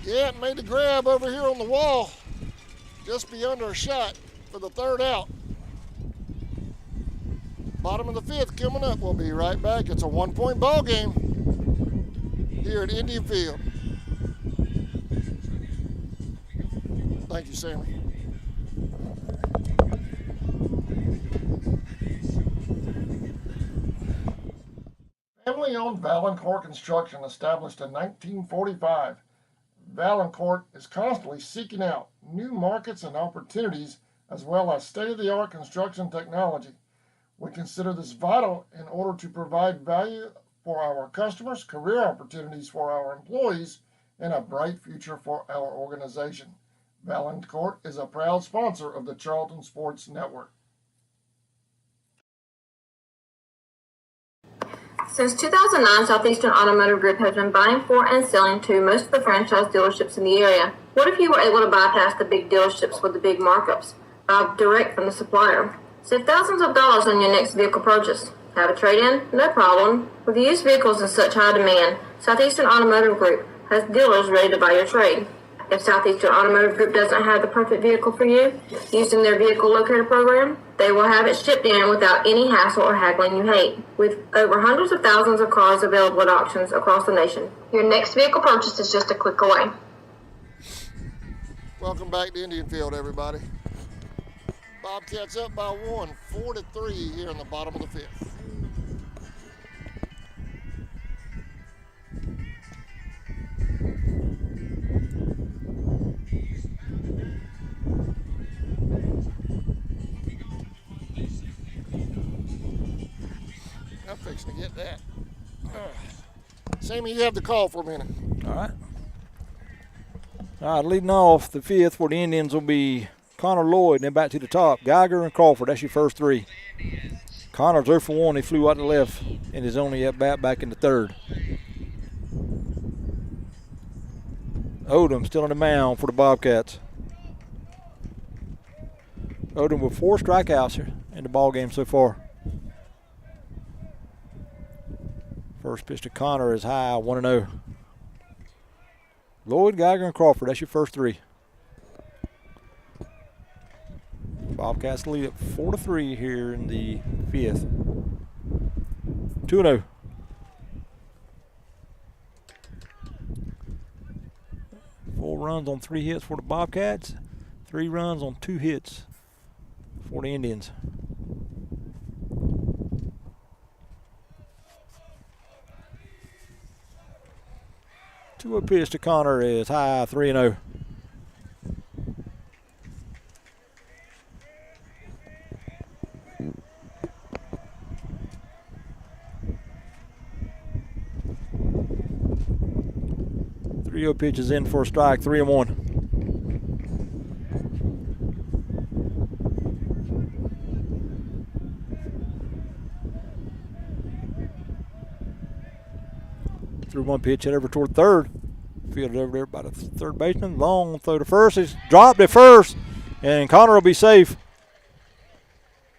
S1: Yeah, it made the grab over here on the wall. Just be under a shot for the 3rd out. Bottom of the 5th coming up. We'll be right back. It's a 1-point ball game here at Indian Field. Thank you, Sammy. Family-owned Valancourt Construction, established in 1945. Valancourt is constantly seeking out new markets and opportunities, as well as state-of-the-art construction technology. We consider this vital in order to provide value for our customers, career opportunities for our employees, and a bright future for our organization. Valancourt is a proud sponsor of the Charlton Sports Network.
S4: Since 2009, Southeastern Automotive Group has been buying for and selling to most of the franchise dealerships in the area. What if you were able to bypass the big dealerships with the big markups? Buy direct from the supplier. Save thousands of dollars on your next vehicle purchase. Have a trade-in? No problem. With used vehicles in such high demand, Southeastern Automotive Group has dealers ready to buy your trade. If Southeastern Automotive Group doesn't have the perfect vehicle for you, using their vehicle locator program, they will have it shipped in without any hassle or haggling you hate. With over hundreds of thousands of cars available at auctions across the nation, your next vehicle purchase is just a click away.
S1: Welcome back to Indian Field, everybody. Bobcats up by 1, 4-3 here in the bottom of the 5th. I'm fixing to get that. Sammy, you have the call for a minute.
S2: All right, leading off the 5th for the Indians will be Connor Lloyd, and then back to the top. Geiger and Crawford, that's your first 3. Connor's 0 for 1. He flew out to left and is only at bat back in the 3rd. Odom still on the mound for the Bobcats. Odom with 4 strikeouts here in the ball game so far. First pitch to Connor is high, 1-0. Lloyd, Geiger, and Crawford, that's your first 3. Bobcats lead at 4-3 here in the 5th. 2-0. Four runs on 3 hits for the Bobcats. 3 runs on 2 hits for the Indians. Two-a pitch to Connor is high, 3-0. Three-o pitch is in for a strike, 3-1. Threw one pitch hit over toward third. Fielded over there by the third baseman. Long throw to first. He's dropped at first, and Connor will be safe.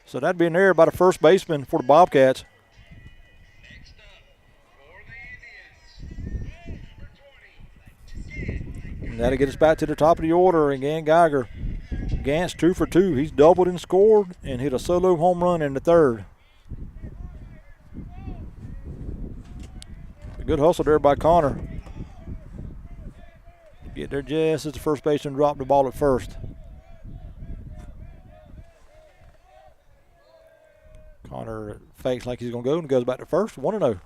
S2: So that'd be an error by the first baseman for the Bobcats. And that'll get us back to the top of the order. Again, Geiger. Gantz 2 for 2. He's doubled and scored and hit a solo home run in the third. A good hustle there by Connor. Get there just as the first baseman dropped the ball at first. Connor fakes like he's going to go and goes back to first. 1-0.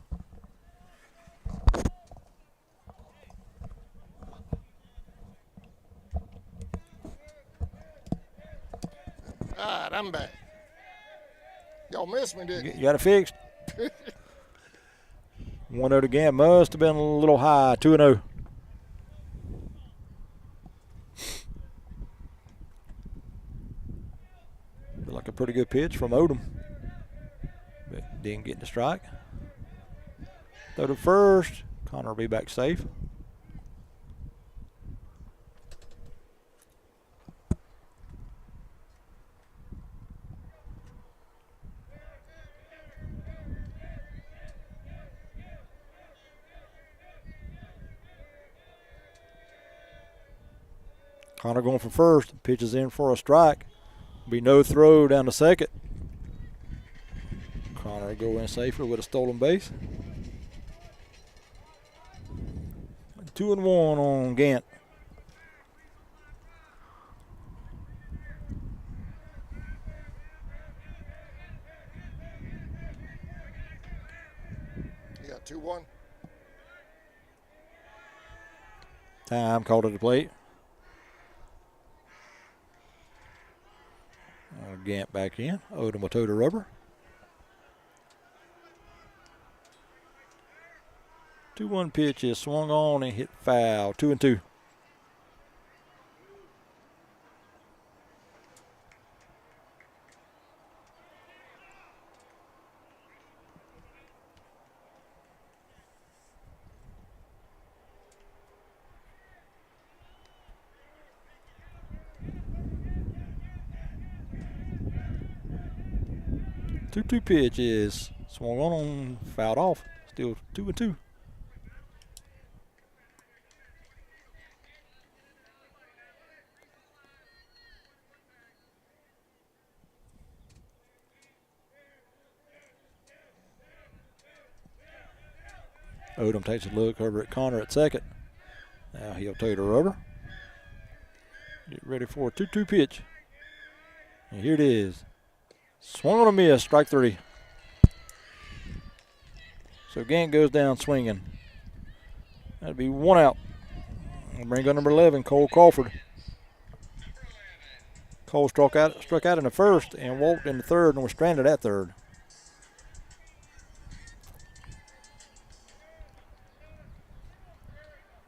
S1: All right, I'm back. Y'all missed me, didn't you?
S2: You got it fixed. 1-0 again. Must have been a little high. 2-0. Like a pretty good pitch from Odom. But didn't get the strike. Throw to first. Connor will be back safe. Connor going for first. Pitches in for a strike. Be no throw down to second. Connor go in safely with a stolen base. 2-1 on Gant.
S1: You got 2-1.
S2: Time called at the plate. Gant back in. Odom will toe the rubber. 2-1 pitch is swung on and hit foul. 2-2. Two pitch is swung on, fouled off. Still 2-2. Odom takes a look over at Connor at second. Now he'll toe the rubber. Get ready for a 2-2 pitch. And here it is. Swung on a miss, strike 3. So Gant goes down swinging. That'd be 1 out. We'll bring up number 11, Cole Crawford. Cole struck out in the first and walked in the third and was stranded at third.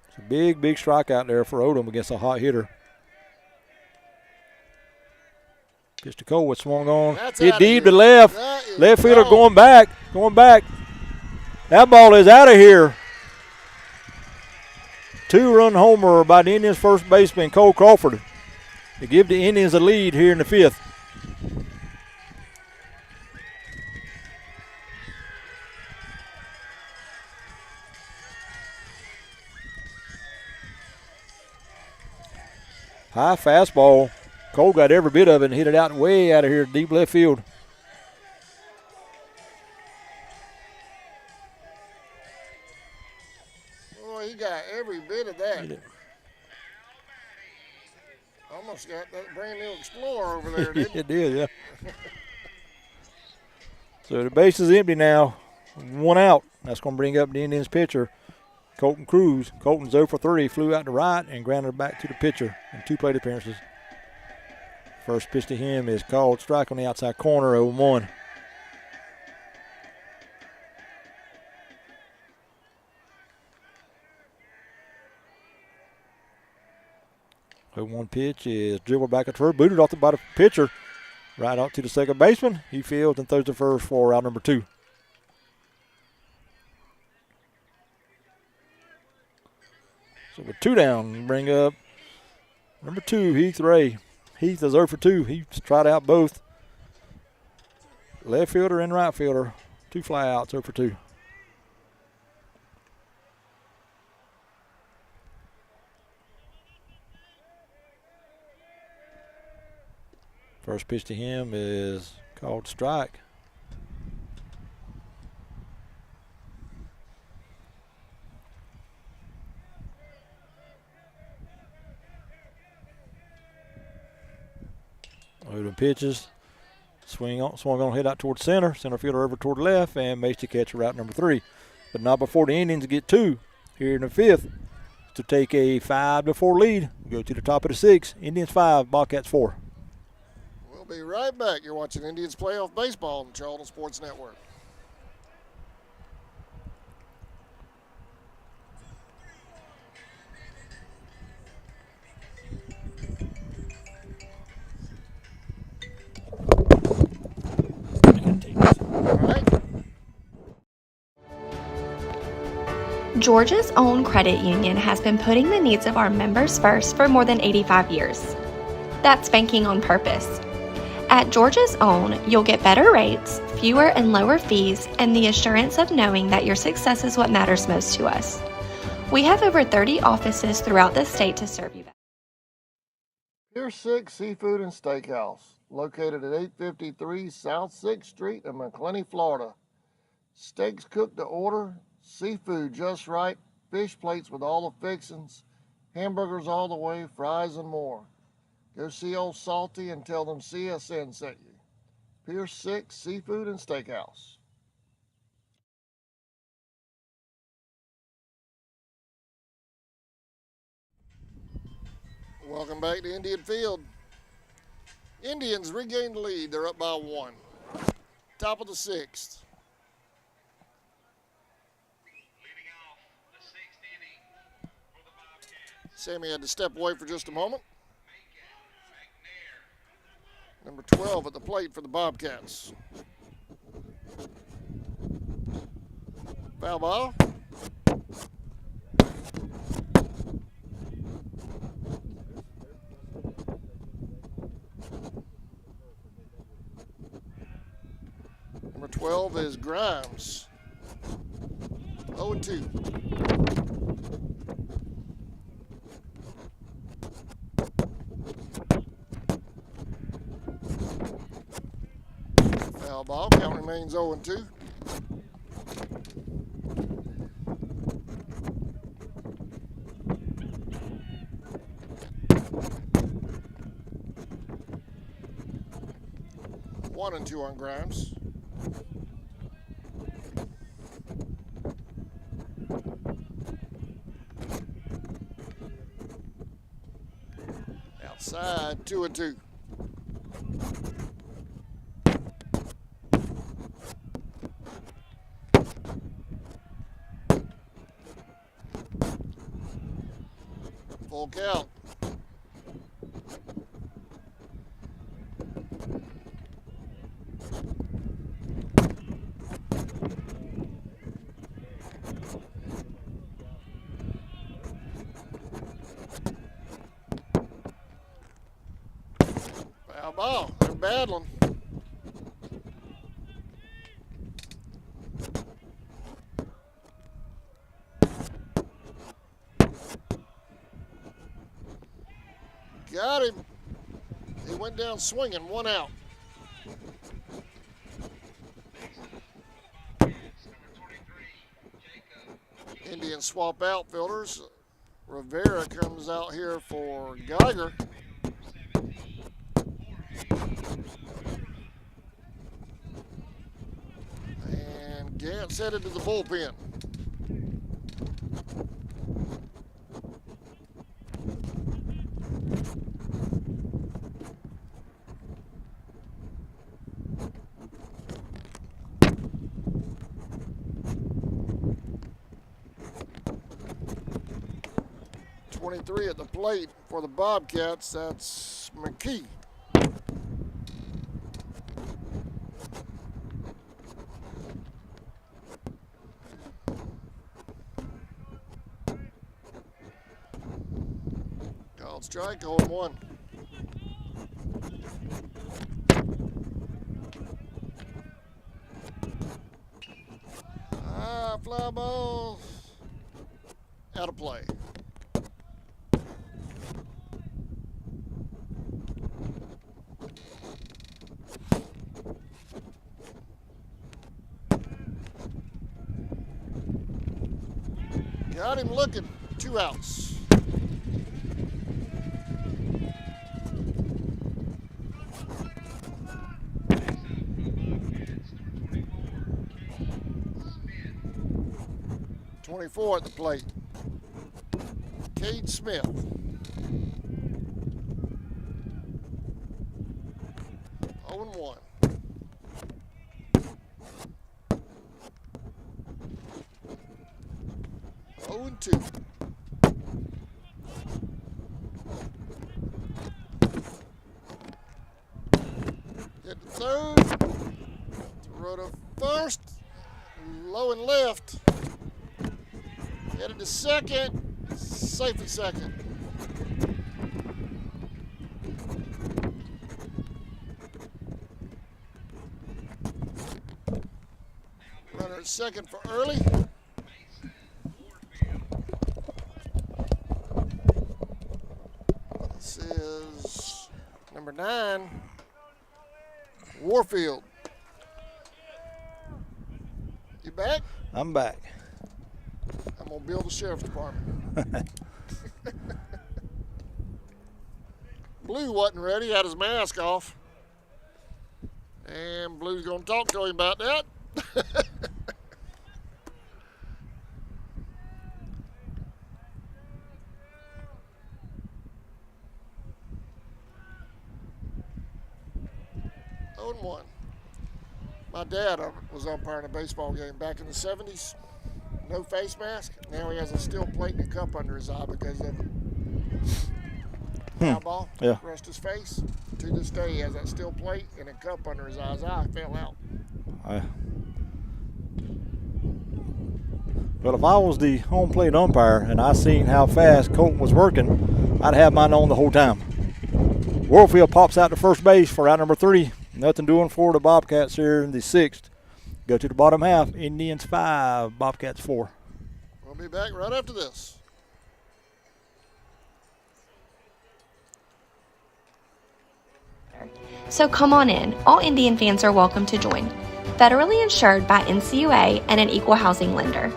S2: It's a big strikeout there for Odom against a hot hitter. Pitch to Cole, it's swung on. Hit deep to left. Left fielder going back. That ball is out of here. 2-run homer by the Indians' first baseman, Cole Crawford, to give the Indians a lead here in the 5th. High fastball. Cole got every bit of it and hit it out way out of here, deep left field.
S1: every bit of that. Almost got that brand new Explorer over there, didn't
S2: it did, yeah. So the base is empty now. 1 out. That's going to bring up the Indians pitcher, Colton Cruz. Colton's 0 for 3, flew out to right and grounded back to the pitcher in 2 plate appearances. First pitch to him is called strike on the outside corner, 0-1. The 1 pitch is dribbled back at first, booted off by the pitcher, right out to the second baseman. He fields and throws the first for out number 2. So with 2 down, bring up number 2, Heath Ray. Heath is 0 for 2. He's tried out both left fielder and right fielder. 2 fly outs, 0 for 2. First pitch to him is called strike. Odom pitches. Swung on, head out towards center. Center fielder over toward left, and makes the catch route number 3. But not before the Indians get 2 here in the 5th to take a 5-4 lead. Go to the top of the 6th. Indians 5, Bobcats 4.
S1: We'll be right back. You're watching Indians Playoff Baseball on the Charlton Sports Network.
S5: Georgia's own credit union has been putting the needs of our members first for more than 85 years. That's banking on purpose. At Georgia's Own, you'll get better rates, fewer and lower fees, and the assurance of knowing that your success is what matters most to us. We have over 30 offices throughout the state to serve you.
S1: Pier 6 Seafood and Steakhouse, located at 853 South 6th Street in McClenny, Florida. Steaks cooked to order, seafood just right, fish plates with all the fixings, hamburgers all the way, fries and more. Go see old Salty and tell them CSN sent you. Pier 6 Seafood and Steakhouse. Welcome back to Indian Field. Indians regained the lead. They're up by 1. Top of the 6th. Sammy had to step away for just a moment. Number 12 at the plate for the Bobcats. Foul ball. Number 12 is Grimes. 0-2. Foul ball. Count remains 0-2. One and 2 on Grimes. Outside, 2-2. Full count. Foul ball. They're battling. Got him. He went down swinging, 1 out. Indians second swap outfielders. Rivera comes out here for Geiger. And Gant's headed to the bullpen. At the plate for the Bobcats, that's McKee. Called strike, 0-1. Fly ball out of play. Got him looking, 2 outs. .24 at the plate. Cade Smith. Oh and 1. Oh and 2. Hit the third. Throw to first. Low and left. Headed to second. Safe at second. Runner at second for early. This is number 9, Warfield. You back?
S2: I'm back.
S1: I'm gonna build the sheriff's department. Blue wasn't ready, had his mask off. And Blue's gonna talk to him about that. Oh and 1. My dad was umpiring a baseball game back in the 70s. No face mask. Now he has a steel plate and a cup under his eye because of foul ball.
S2: Yeah.
S1: Brushed his face. To this day, he has that steel plate and a cup under his eye. His eye fell out.
S2: Well, if I was the home plate umpire and I seen how fast Colton was working, I'd have mine on the whole time. Warfield pops out to first base for out number 3. Nothing doing for the Bobcats here in the 6th. Go to the bottom half. Indians 5, Bobcats 4.
S1: We'll be back right after this.
S5: So come on in. All Indian fans are welcome to join. Federally insured by NCUA and an equal housing lender.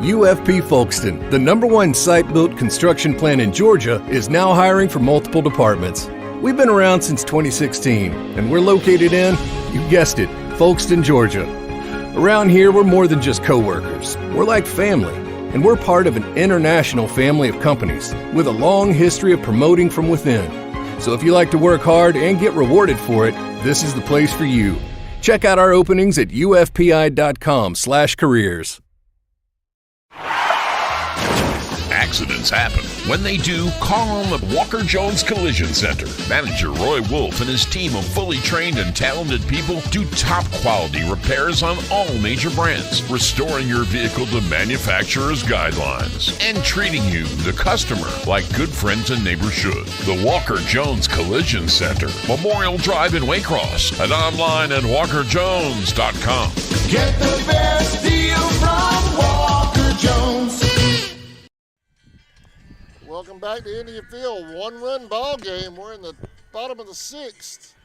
S6: UFP Folkestone, the #1 site-built construction plant in Georgia, is now hiring for multiple departments. We've been around since 2016, and we're located in, you guessed it, Folkestone, Georgia. Around here, we're more than just co-workers. We're like family, and we're part of an international family of companies with a long history of promoting from within. So if you like to work hard and get rewarded for it, this is the place for you. Check out our openings at ufpi.com/careers.
S7: Accidents happen. When they do, call on the Walker Jones Collision Center. Manager Roy Wolf and his team of fully trained and talented people do top quality repairs on all major brands, restoring your vehicle to manufacturer's guidelines and treating you, the customer, like good friends and neighbors should. The Walker Jones Collision Center, Memorial Drive in Waycross, and online at walkerjones.com.
S8: Get the best deal from Walker Jones.
S1: Welcome back to Indian Field. 1-run ball game. We're in the bottom of the 6th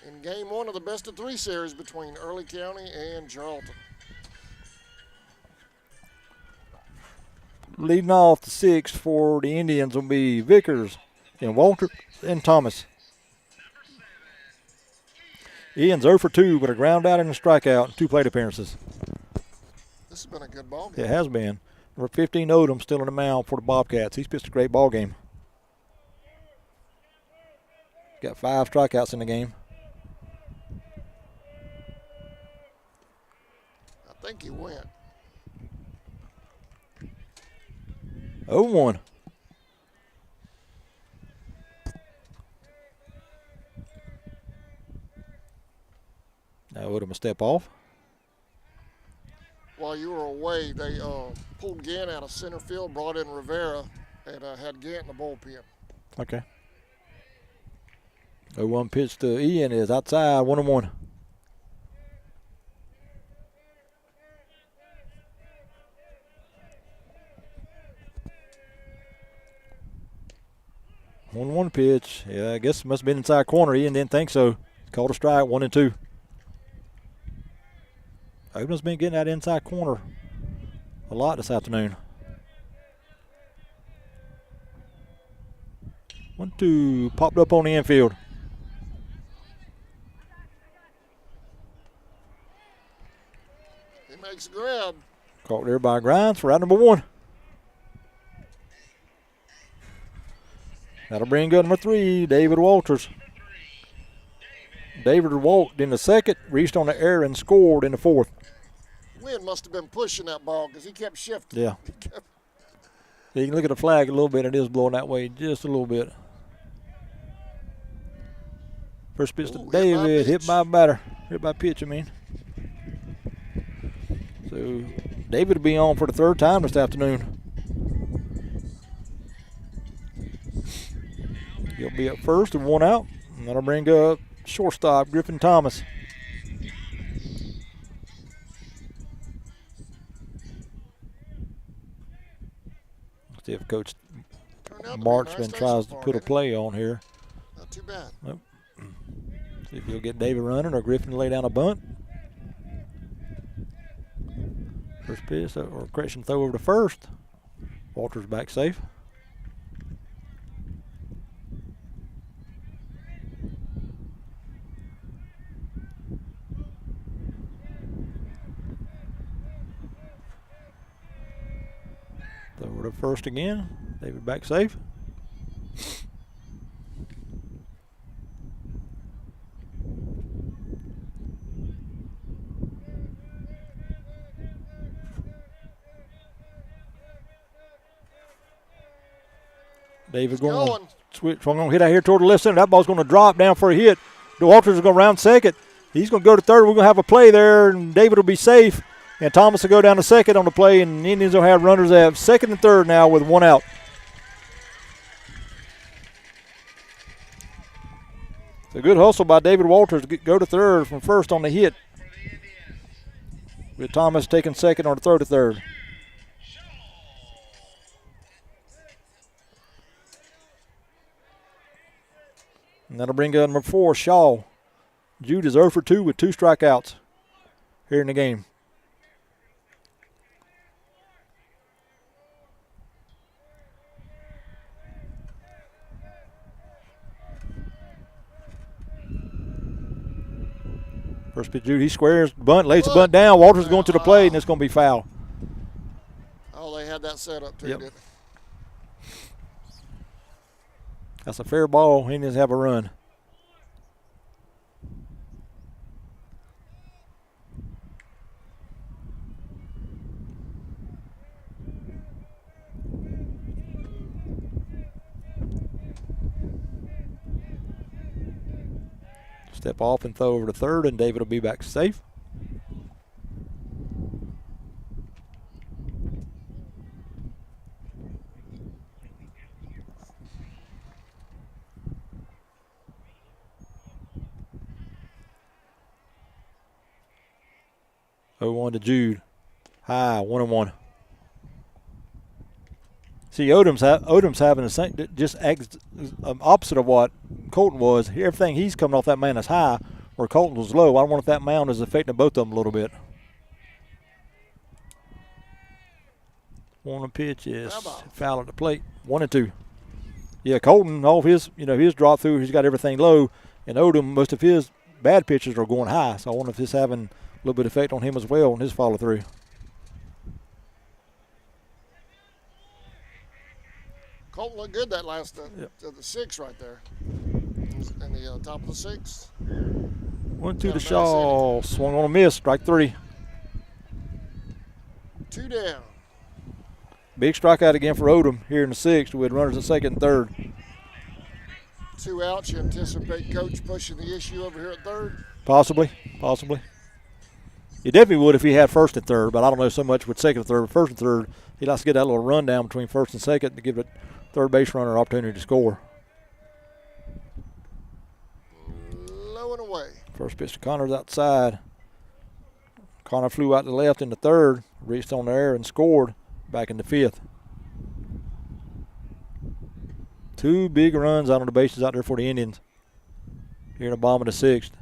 S1: in game 1 of the best-of-3 series between Early County and Charlton.
S2: Leading off the sixth for the Indians will be Vickers and Walter and Thomas. Ian's 0 for 2 with a ground out and a strikeout, 2 plate appearances.
S1: This has been a good ball game.
S2: It has been. Number 15, Odom, still in the mound for the Bobcats. He's pitched a great ball game. Got 5 strikeouts in the game.
S1: I think he went.
S2: 0-1. Now Odom a step off.
S1: While you were away, they pulled Gant out of center field, brought in Rivera, and had Gant in the bullpen.
S2: Okay. 0-1 pitch to Ian is outside, 1-1. One pitch. Yeah, I guess it must have been inside corner. Ian didn't think so. Called a strike, 1-2. Odom's been getting that inside corner a lot this afternoon. 1-2 popped up on the infield.
S1: He makes a grab.
S2: Caught there by Grimes for out number 1. That'll bring good number 3, David Walters. David walked in the second, reached on the air and scored in the 4th.
S1: Wind must have been pushing that ball because he kept shifting.
S2: Yeah. You can look at the flag a little bit. It is blowing that way just a little bit. First pitch to David, hit by batter. Hit by pitch, I mean. So David will be on for the 3rd time this afternoon. He'll be up first with 1 out. And that'll bring up shortstop Griffin Thomas. See if Coach Marchman tries to put a play on here.
S1: Not too bad.
S2: Nope. See if he'll get David running or Griffin to lay down a bunt. First pitch, or correction, throw over to first. Walters back safe. Over to first again. David back safe. David going to switch. I'm going to hit out here toward the left center. That ball's going to drop down for a hit. The Walters is going to round second. He's going to go to third. We're going to have a play there, and David will be safe. And Thomas will go down to second on the play, and the Indians will have runners at second and third now with 1 out. It's a good hustle by David Walters to go to third from first on the hit, with Thomas taking second on the throw to third. And that'll bring up number 4, Shaw. Jude is 0 for 2 with 2 strikeouts here in the game. First pitch, Jude, he squares, bunt, lays the bunt down. Walters going to the plate, and it's going to be foul.
S1: Oh, they had that set up too,
S2: Yep.
S1: didn't they?
S2: That's a fair ball. Indians have a run. Step off and throw over to third, and David will be back safe. Oh, 1 to Jude. High, 1-1. See, Odom's having the same, just opposite of what Colton was. Everything he's coming off that mound is high, where Colton was low. I wonder if that mound is affecting both of them a little bit. 1 pitch is
S1: How
S2: foul at the plate. 1-2. Yeah, Colton, all of his, his drop through, he's got everything low. And Odom, most of his bad pitches are going high. So I wonder if this having a little bit of effect on him as well on his follow through.
S1: Colton looked good that last the 6 right there. In the top of the 6.
S2: 1-2 to Shaw. Swung on a miss. Strike 3.
S1: 2 down.
S2: Big strikeout again for Odom here in the 6th with runners at second and third.
S1: 2 outs. You anticipate Coach pushing the issue over here at third?
S2: Possibly. He definitely would if he had first and third, but I don't know so much with second and third. But first and third, he likes to get that little run down between first and second to give the third base runner an opportunity to score.
S1: Low and away.
S2: First pitch to Connor's outside. Connor flew out to the left in the third, reached on there and scored back in the 5th. 2 big runs out on the bases out there for the Indians here in the bottom of the 6th.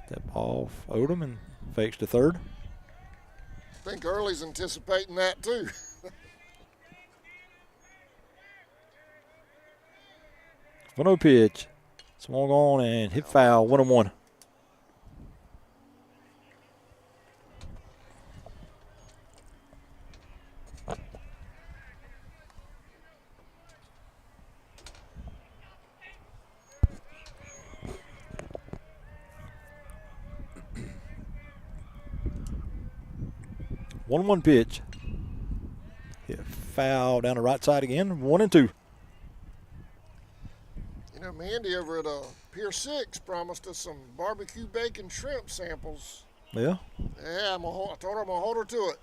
S2: Step off Odom and fakes to third.
S1: I think Early's anticipating that too.
S2: 1-0 pitch. Swung on and hit foul. 1-1. One pitch. Hit foul down the right side again. 1-2.
S1: You know, Mandy over at Pier 6 promised us some barbecue bacon shrimp samples.
S2: Yeah?
S1: Yeah, I told her I'm going to hold her to it.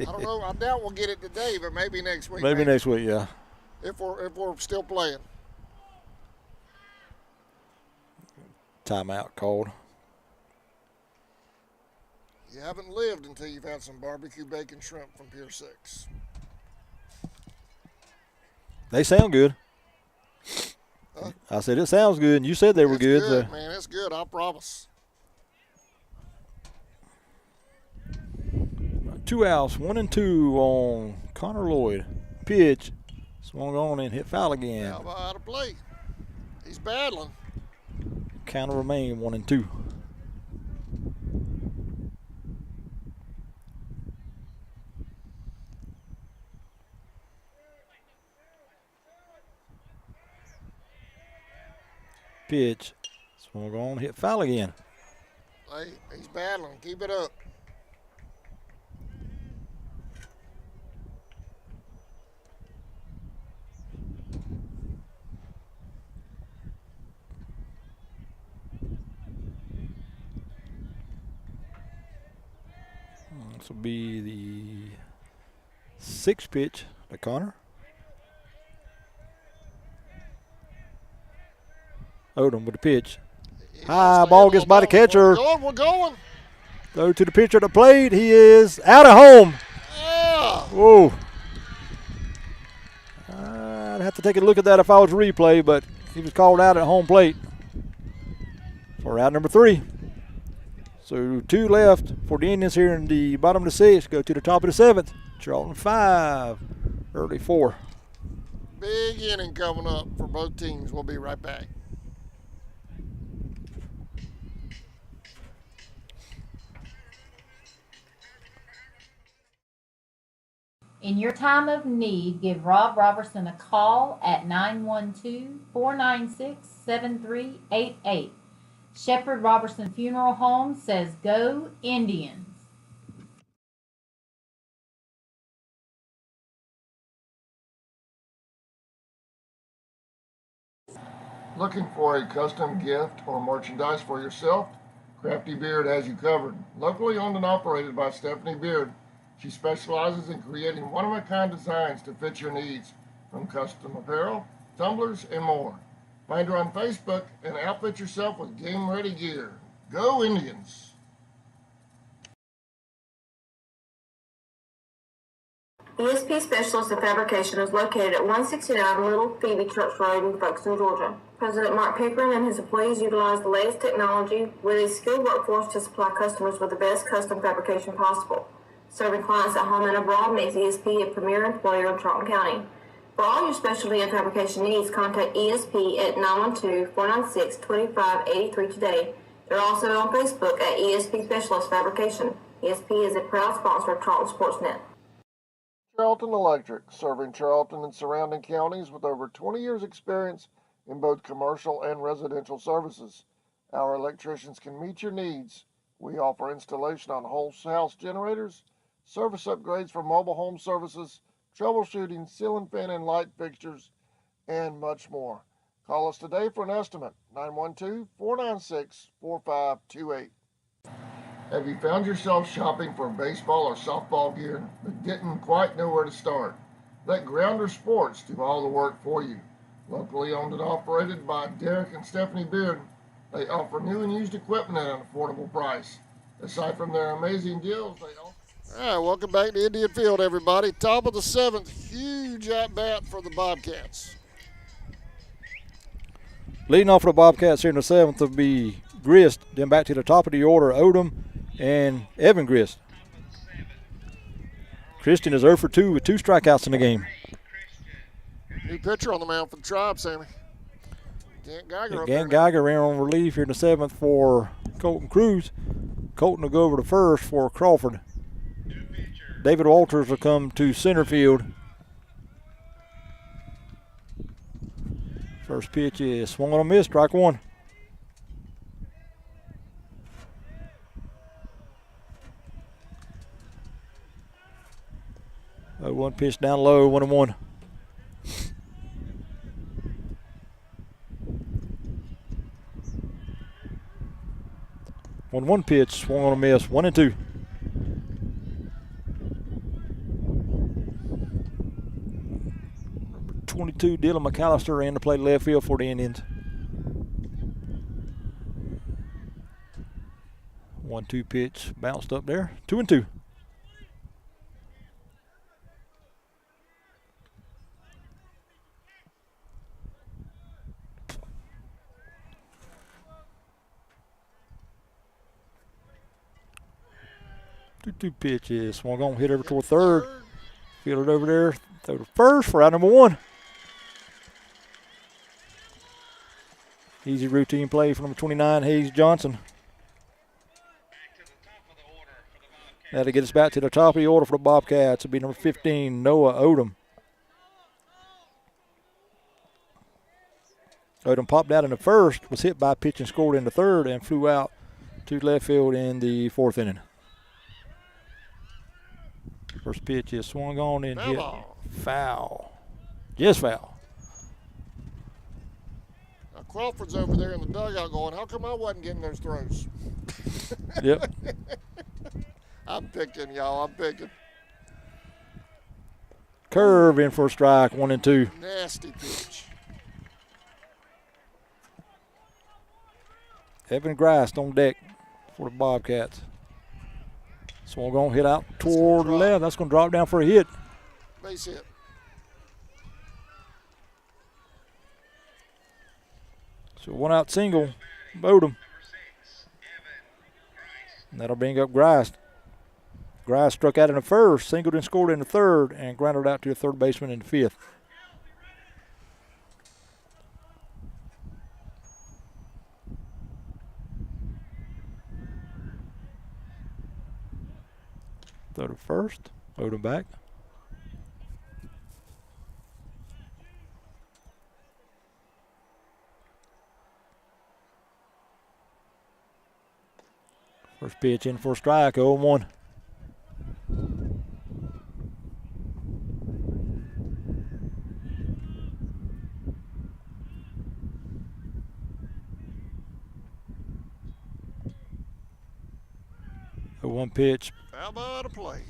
S1: I don't know. I doubt we'll get it today, but maybe next week.
S2: Maybe next week, yeah.
S1: If we're still playing.
S2: Timeout called.
S1: You haven't lived until you've had some barbecue bacon shrimp from Pier 6.
S2: They sound good.
S1: Huh?
S2: I said it sounds good, and you said they were good.
S1: Good,
S2: so.
S1: man. It's good. I promise.
S2: 2 outs, 1-2 on Connor Lloyd. Pitch, swung on and hit foul again.
S1: How about out of play? He's battling.
S2: Count will remain 1-2. Pitch, swung on, hit foul again.
S1: Hey, he's battling. Keep it up.
S2: This will be the 6th pitch to Connor. Odom with the pitch. High ball gets by the catcher.
S1: We're going.
S2: Throw to the pitcher at the plate. He is out of home.
S1: Yeah.
S2: Whoa. I'd have to take a look at that if I was replay, but he was called out at home plate for out number 3. So 2 left for the Indians here in the bottom of the 6th. Go to the top of the 7th. Charlton 5, Early 4.
S1: Big inning coming up for both teams. We'll be right back.
S9: In your time of need, give Rob Robertson a call at 912-496-7388. Shepherd Robertson Funeral Home says go Indians.
S1: Looking for a custom gift or merchandise for yourself? Crafty Beard has you covered. Locally owned and operated by Stephanie Beard. She specializes in creating one-of-a-kind designs to fit your needs, from custom apparel, tumblers, and more. Find her on Facebook and outfit yourself with game-ready gear. Go Indians!
S4: ESP Specialist in Fabrication is located at 169 Little Phoebe Church Road in Folkestone, Georgia. President Mark Pickering and his employees utilize the latest technology with a skilled workforce to supply customers with the best custom fabrication possible. Serving clients at home and abroad makes ESP a premier employer in Charlton County. For all your specialty and fabrication needs, contact ESP at 912-496-2583 today. They're also on Facebook at ESP Specialist Fabrication. ESP is a proud sponsor of Charlton Sportsnet.
S1: Charlton Electric, serving Charlton and surrounding counties with over 20 years experience in both commercial and residential services. Our electricians can meet your needs. We offer installation on whole house generators, service upgrades for mobile home services, troubleshooting, ceiling fan and light fixtures, and much more. Call us today for an estimate, 912-496-4528. Have you found yourself shopping for baseball or softball gear but didn't quite know where to start? Let Grounder Sports do all the work for you. Locally owned and operated by Derek and Stephanie Beard, they offer new and used equipment at an affordable price. Aside from their amazing deals, they also... All right, welcome back to Indian Field, everybody. Top of the 7th, huge at-bat for the Bobcats.
S2: Leading off for the Bobcats here in the 7th will be Grist. Then back to the top of the order, Odom and Evan Grist. Christian is 0 for 2 with 2 strikeouts in the game.
S1: New pitcher on the mound for the Tribe, Sammy.
S2: Gant Geiger ran on relief here in the 7th for Colton Cruz. Colton will go over to first for Crawford. David Walters will come to center field. First pitch is swung on a miss, strike 1. One pitch down low, 1-1. One pitch, swung on a miss, 1-2. Number 22, Dylan McAllister ran to play left field for the Indians. 1-2 pitch, bounced up there, 2-2. Two pitches. Swung on, hit over toward third. Fielded over there. Throw to first for out number 1. Easy routine play from number 29, Hayes Johnson. That'll get us back to the top of the order for the Bobcats. It'll be number 15, Noah Odom. Odom popped out in the first, was hit by a pitch and scored in the third, and flew out to left field in the 4th inning. First pitch is swung on and hit foul. Just foul.
S1: Now Crawford's over there in the dugout going, how come I wasn't getting those throws?
S2: Yep.
S1: I'm picking, y'all. I'm picking.
S2: Curve in for a strike, 1-2.
S1: Nasty pitch.
S2: Evan Grist on deck for the Bobcats. Swung on, hit out toward the left. That's going to drop down for a hit.
S1: Base hit.
S2: So 1-out single, Odom. And that'll bring up Grist. Grist struck out in the first, singled and scored in the third, and grounded out to the third baseman in the 5th. Throw to first, Odom back. First pitch in for a strike, 0-1. One pitch.
S1: How about a play?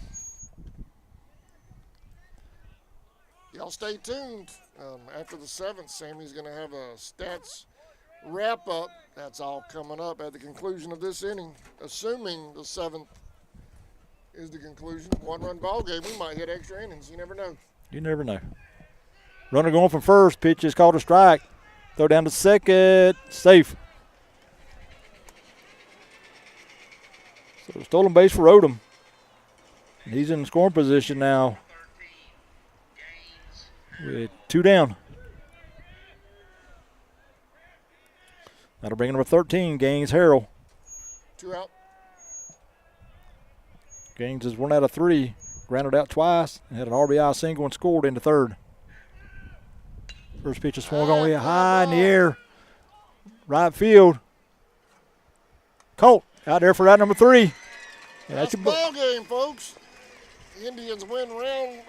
S1: Y'all stay tuned. After the 7th, Sammy's going to have a stats wrap-up. That's all coming up at the conclusion of this inning, assuming the 7th is the conclusion. One-run ball game. We might hit extra innings. You never know.
S2: You never know. Runner going from first. Pitch is called a strike. Throw down to second. Safe. So stolen base for Odom. He's in scoring position now with 2 down. That'll bring number 13, Gaines Harrell.
S1: 2 out.
S2: Gaines is 1 out of 3. Grounded out twice and had an RBI single and scored in the third. First pitch is swung on high in the air. Right field. Colt out there for out number 3.
S1: That's a ball game, folks. The Indians win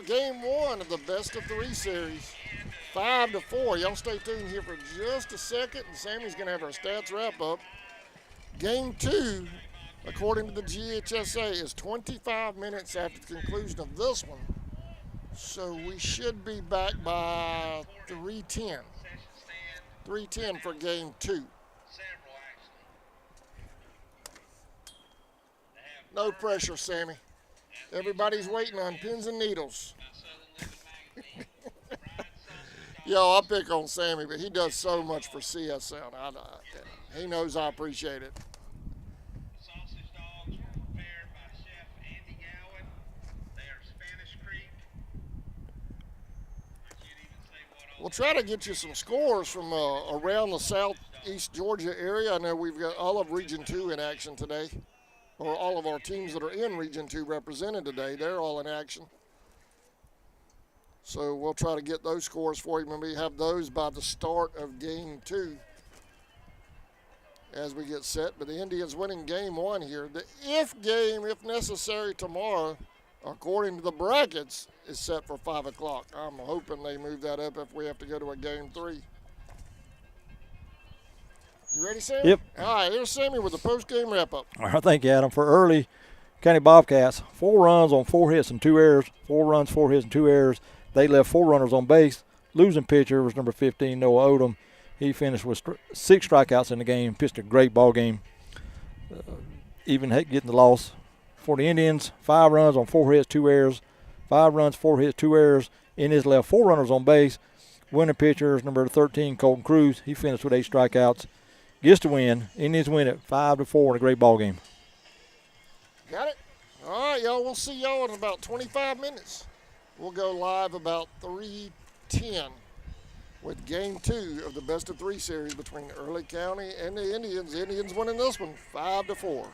S1: game 1 of the best-of-3 series, 5-4. Y'all stay tuned here for just a second, and Sammy's going to have our stats wrap-up. Game 2, according to the GHSA, is 25 minutes after the conclusion of this one. So we should be back by 3:10. 3:10 for game 2. No pressure, Sammy. Everybody's waiting on pins and needles. Yo, I pick on Sammy, but he does so much for CSL. He knows I appreciate it.
S3: Sausage dogs were prepared by Chef Andy Gowan. They are Spanish Creek. I can't even say what all.
S1: We'll try to get you some scores from around the southeast Georgia area. I know we've got all of Region 2 in action today, or all of our teams that are in Region 2 represented today. They're all in action. So we'll try to get those scores for you. Maybe have those by the start of game 2 as we get set. But the Indians winning game 1 here. The if game, if necessary, tomorrow, according to the brackets, is set for 5 o'clock. I'm hoping they move that up if we have to go to a game 3. You ready, Sammy?
S2: Yep.
S1: All right, here's Sammy with the post-game wrap-up.
S2: All right, thank you, Adam. For early County Bobcats, 4 runs on 4 hits and 2 errors. 4 runs, 4 hits, and 2 errors. They left 4 runners on base. Losing pitcher was number 15, Noah Odom. He finished with 6 strikeouts in the game. Pitched a great ball game. Even getting the loss. For the Indians, 5 runs on 4 hits, 2 errors. 5 runs, 4 hits, 2 errors. Indians left 4 runners on base. Winning pitcher is number 13, Colton Cruz. He finished with 8 strikeouts. Gets to win. Indians win it 5-4 in a great ball game.
S1: Got it? All right, y'all. We'll see y'all in about 25 minutes. We'll go live about 3:10 with game 2 of the best-of-3 series between Early County and the Indians. The Indians winning this one 5-4.